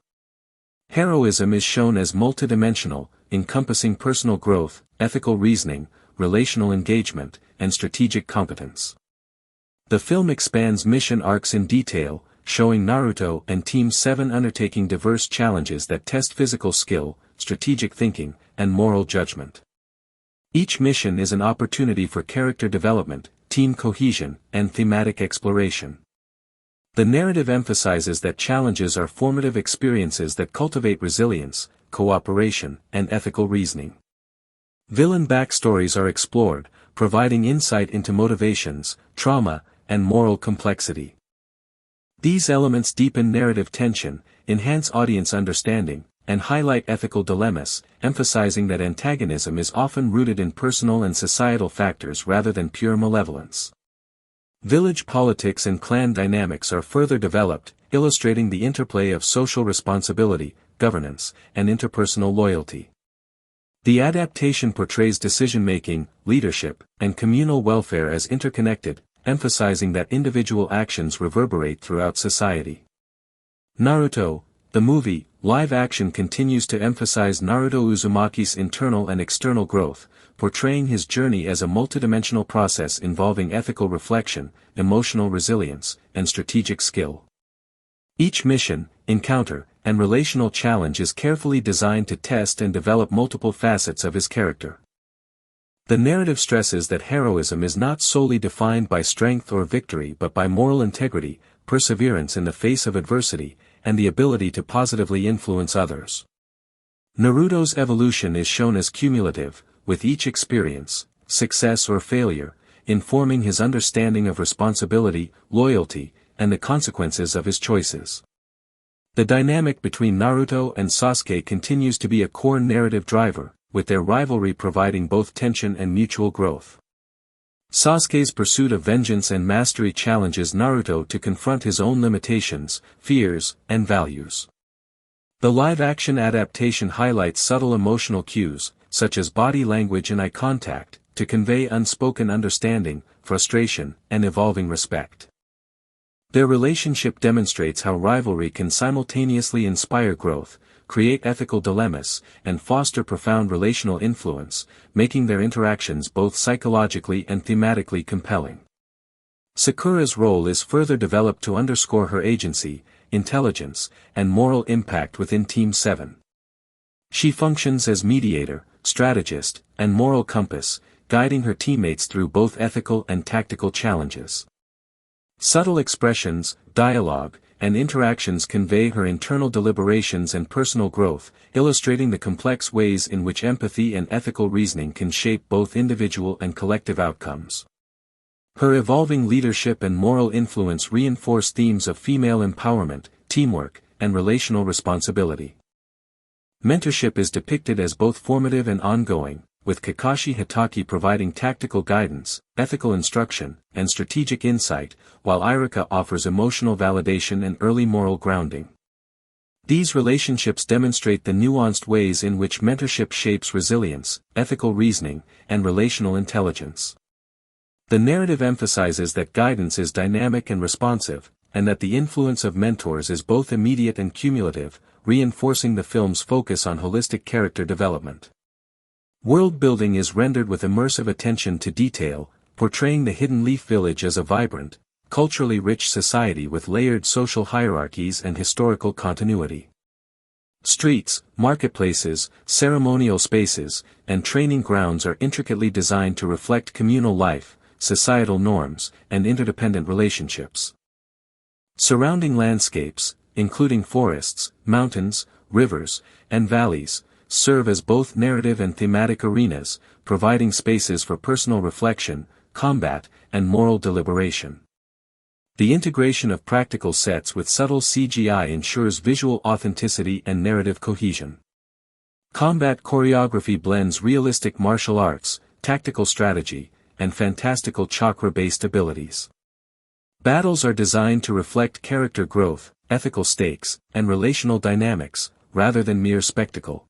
Heroism is shown as multidimensional, encompassing personal growth, ethical reasoning, relational engagement, and strategic competence. The film expands mission arcs in detail, showing Naruto and Team 7 undertaking diverse challenges that test physical skill, strategic thinking, and moral judgment. Each mission is an opportunity for character development, team cohesion, and thematic exploration. The narrative emphasizes that challenges are formative experiences that cultivate resilience, cooperation, and ethical reasoning. Villain backstories are explored, providing insight into motivations, trauma, and moral complexity. These elements deepen narrative tension, enhance audience understanding, and highlight ethical dilemmas, emphasizing that antagonism is often rooted in personal and societal factors rather than pure malevolence. Village politics and clan dynamics are further developed, illustrating the interplay of social responsibility, governance, and interpersonal loyalty. The adaptation portrays decision-making, leadership, and communal welfare as interconnected, emphasizing that individual actions reverberate throughout society. Naruto, the movie, live action continues to emphasize Naruto Uzumaki's internal and external growth, portraying his journey as a multidimensional process involving ethical reflection, emotional resilience, and strategic skill. Each mission, encounter, and relational challenge is carefully designed to test and develop multiple facets of his character. The narrative stresses that heroism is not solely defined by strength or victory but by moral integrity, perseverance in the face of adversity, and the ability to positively influence others. Naruto's evolution is shown as cumulative, with each experience, success or failure, informing his understanding of responsibility, loyalty, and the consequences of his choices. The dynamic between Naruto and Sasuke continues to be a core narrative driver, with their rivalry providing both tension and mutual growth. Sasuke's pursuit of vengeance and mastery challenges Naruto to confront his own limitations, fears, and values. The live-action adaptation highlights subtle emotional cues, such as body language and eye contact, to convey unspoken understanding, frustration, and evolving respect. Their relationship demonstrates how rivalry can simultaneously inspire growth, create ethical dilemmas, and foster profound relational influence, making their interactions both psychologically and thematically compelling. Sakura's role is further developed to underscore her agency, intelligence, and moral impact within Team 7. She functions as mediator, strategist, and moral compass, guiding her teammates through both ethical and tactical challenges. Subtle expressions, dialogue, and interactions convey her internal deliberations and personal growth, illustrating the complex ways in which empathy and ethical reasoning can shape both individual and collective outcomes. Her evolving leadership and moral influence reinforce themes of female empowerment, teamwork, and relational responsibility. Mentorship is depicted as both formative and ongoing, with Kakashi Hatake providing tactical guidance, ethical instruction, and strategic insight, while Iruka offers emotional validation and early moral grounding. These relationships demonstrate the nuanced ways in which mentorship shapes resilience, ethical reasoning, and relational intelligence. The narrative emphasizes that guidance is dynamic and responsive, and that the influence of mentors is both immediate and cumulative, reinforcing the film's focus on holistic character development. World building is rendered with immersive attention to detail, portraying the Hidden Leaf Village as a vibrant, culturally rich society with layered social hierarchies and historical continuity. Streets, marketplaces, ceremonial spaces, and training grounds are intricately designed to reflect communal life, societal norms, and interdependent relationships. Surrounding landscapes, including forests, mountains, rivers, and valleys, serve as both narrative and thematic arenas, providing spaces for personal reflection, combat, and moral deliberation. The integration of practical sets with subtle CGI ensures visual authenticity and narrative cohesion. Combat choreography blends realistic martial arts, tactical strategy, and fantastical chakra-based abilities. Battles are designed to reflect character growth, ethical stakes, and relational dynamics, rather than mere spectacle.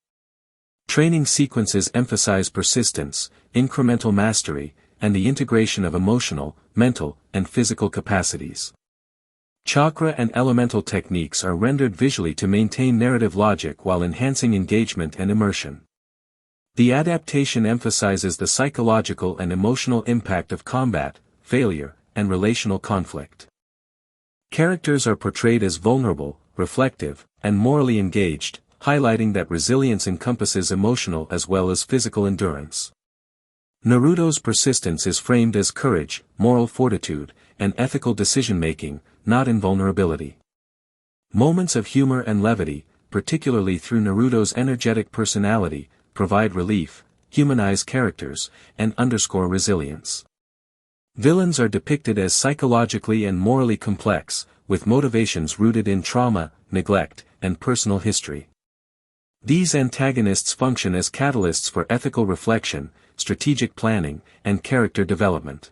Training sequences emphasize persistence, incremental mastery, and the integration of emotional, mental, and physical capacities. Chakra and elemental techniques are rendered visually to maintain narrative logic while enhancing engagement and immersion. The adaptation emphasizes the psychological and emotional impact of combat, failure, and relational conflict. Characters are portrayed as vulnerable, reflective, and morally engaged, highlighting that resilience encompasses emotional as well as physical endurance. Naruto's persistence is framed as courage, moral fortitude, and ethical decision-making, not invulnerability. Moments of humor and levity, particularly through Naruto's energetic personality, provide relief, humanize characters, and underscore resilience. Villains are depicted as psychologically and morally complex, with motivations rooted in trauma, neglect, and personal history. These antagonists function as catalysts for ethical reflection, strategic planning, and character development.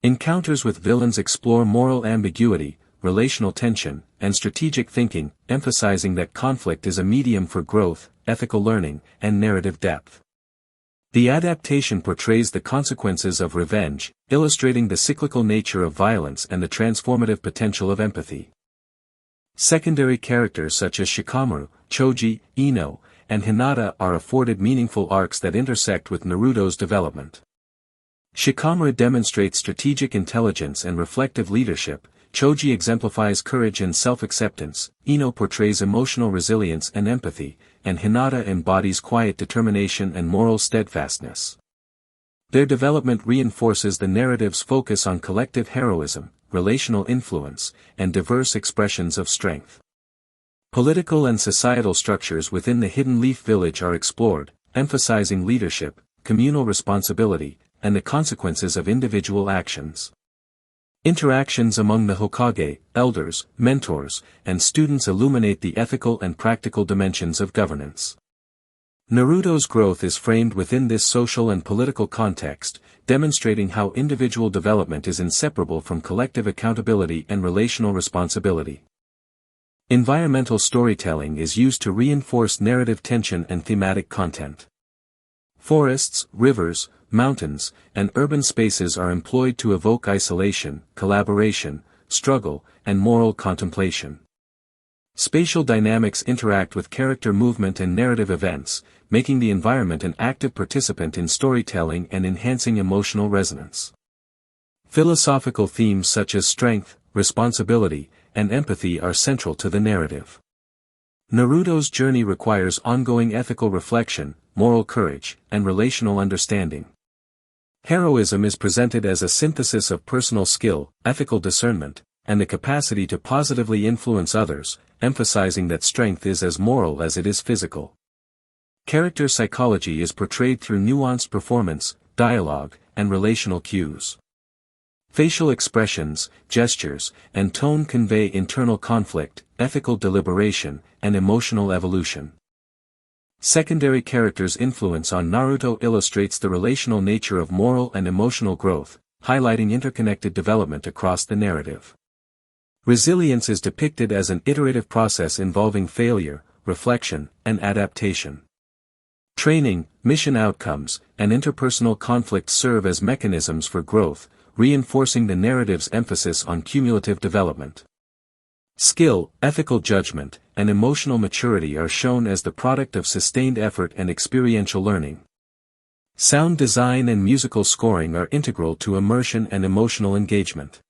Encounters with villains explore moral ambiguity, relational tension, and strategic thinking, emphasizing that conflict is a medium for growth, ethical learning, and narrative depth. The adaptation portrays the consequences of revenge, illustrating the cyclical nature of violence and the transformative potential of empathy. Secondary characters such as Shikamaru, Choji, Ino, and Hinata are afforded meaningful arcs that intersect with Naruto's development. Shikamaru demonstrates strategic intelligence and reflective leadership, Choji exemplifies courage and self-acceptance, Ino portrays emotional resilience and empathy, and Hinata embodies quiet determination and moral steadfastness. Their development reinforces the narrative's focus on collective heroism, relational influence, and diverse expressions of strength. Political and societal structures within the Hidden Leaf Village are explored, emphasizing leadership, communal responsibility, and the consequences of individual actions. Interactions among the Hokage, elders, mentors, and students illuminate the ethical and practical dimensions of governance. Naruto's growth is framed within this social and political context, demonstrating how individual development is inseparable from collective accountability and relational responsibility. Environmental storytelling is used to reinforce narrative tension and thematic content. Forests, rivers, mountains, and urban spaces are employed to evoke isolation, collaboration, struggle, and moral contemplation. Spatial dynamics interact with character movement and narrative events, making the environment an active participant in storytelling and enhancing emotional resonance. Philosophical themes such as strength, responsibility, and empathy are central to the narrative. Naruto's journey requires ongoing ethical reflection, moral courage, and relational understanding. Heroism is presented as a synthesis of personal skill, ethical discernment, and the capacity to positively influence others, emphasizing that strength is as moral as it is physical. Character psychology is portrayed through nuanced performance, dialogue, and relational cues. Facial expressions, gestures, and tone convey internal conflict, ethical deliberation, and emotional evolution. Secondary characters' influence on Naruto illustrates the relational nature of moral and emotional growth, highlighting interconnected development across the narrative. Resilience is depicted as an iterative process involving failure, reflection, and adaptation. Training, mission outcomes, and interpersonal conflict serve as mechanisms for growth, reinforcing the narrative's emphasis on cumulative development. Skill, ethical judgment, and emotional maturity are shown as the product of sustained effort and experiential learning. Sound design and musical scoring are integral to immersion and emotional engagement.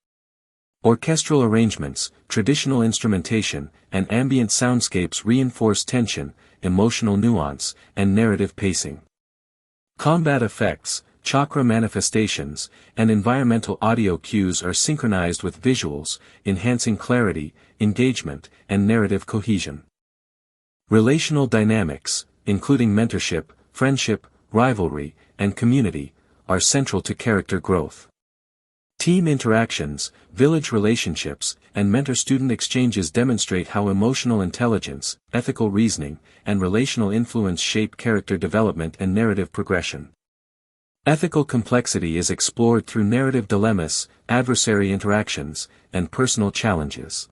Orchestral arrangements, traditional instrumentation, and ambient soundscapes reinforce tension, emotional nuance, and narrative pacing. Combat effects, chakra manifestations, and environmental audio cues are synchronized with visuals, enhancing clarity, engagement, and narrative cohesion. Relational dynamics, including mentorship, friendship, rivalry, and community, are central to character growth. Team interactions, village relationships, and mentor-student exchanges demonstrate how emotional intelligence, ethical reasoning, and relational influence shape character development and narrative progression. Ethical complexity is explored through narrative dilemmas, adversary interactions, and personal challenges.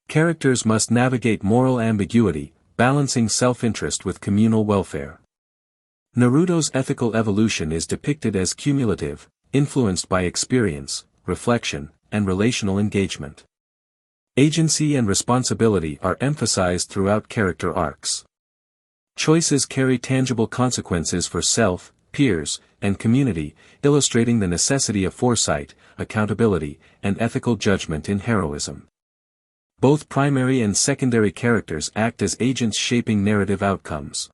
Characters must navigate moral ambiguity, balancing self-interest with communal welfare. Naruto's ethical evolution is depicted as cumulative, influenced by experience, reflection, and relational engagement. Agency and responsibility are emphasized throughout character arcs. Choices carry tangible consequences for self, peers, and community, illustrating the necessity of foresight, accountability, and ethical judgment in heroism. Both primary and secondary characters act as agents shaping narrative outcomes.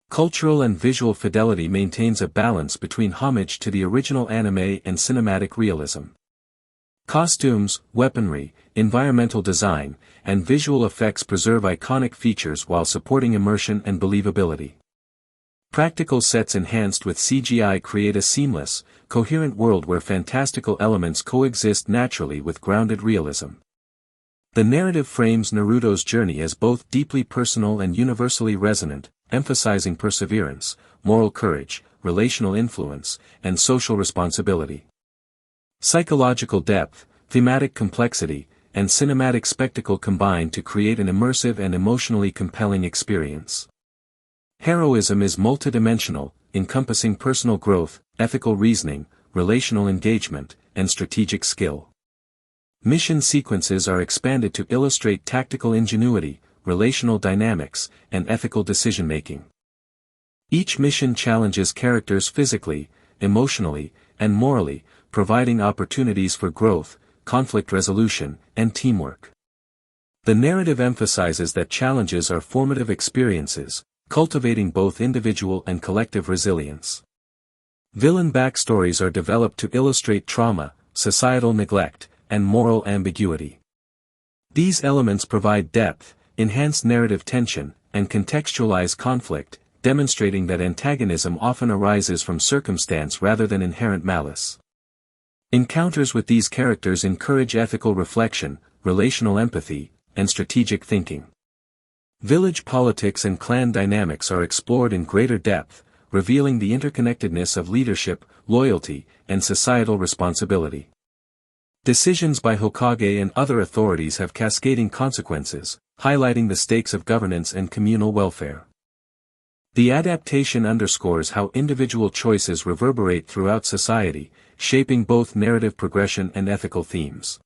Cultural and visual fidelity maintains a balance between homage to the original anime and cinematic realism. Costumes, weaponry, environmental design, and visual effects preserve iconic features while supporting immersion and believability. Practical sets enhanced with CGI create a seamless, coherent world where fantastical elements coexist naturally with grounded realism. The narrative frames Naruto's journey as both deeply personal and universally resonant, emphasizing perseverance, moral courage, relational influence, and social responsibility. Psychological depth, thematic complexity, and cinematic spectacle combine to create an immersive and emotionally compelling experience. Heroism is multidimensional, encompassing personal growth, ethical reasoning, relational engagement, and strategic skill. Mission sequences are expanded to illustrate tactical ingenuity, relational dynamics, and ethical decision-making. Each mission challenges characters physically, emotionally, and morally, providing opportunities for growth, conflict resolution, and teamwork. The narrative emphasizes that challenges are formative experiences, cultivating both individual and collective resilience. Villain backstories are developed to illustrate trauma, societal neglect, and moral ambiguity. These elements provide depth, enhance narrative tension, and contextualize conflict, demonstrating that antagonism often arises from circumstance rather than inherent malice. Encounters with these characters encourage ethical reflection, relational empathy, and strategic thinking. Village politics and clan dynamics are explored in greater depth, revealing the interconnectedness of leadership, loyalty, and societal responsibility. Decisions by Hokage and other authorities have cascading consequences, highlighting the stakes of governance and communal welfare. The adaptation underscores how individual choices reverberate throughout society, shaping both narrative progression and ethical themes.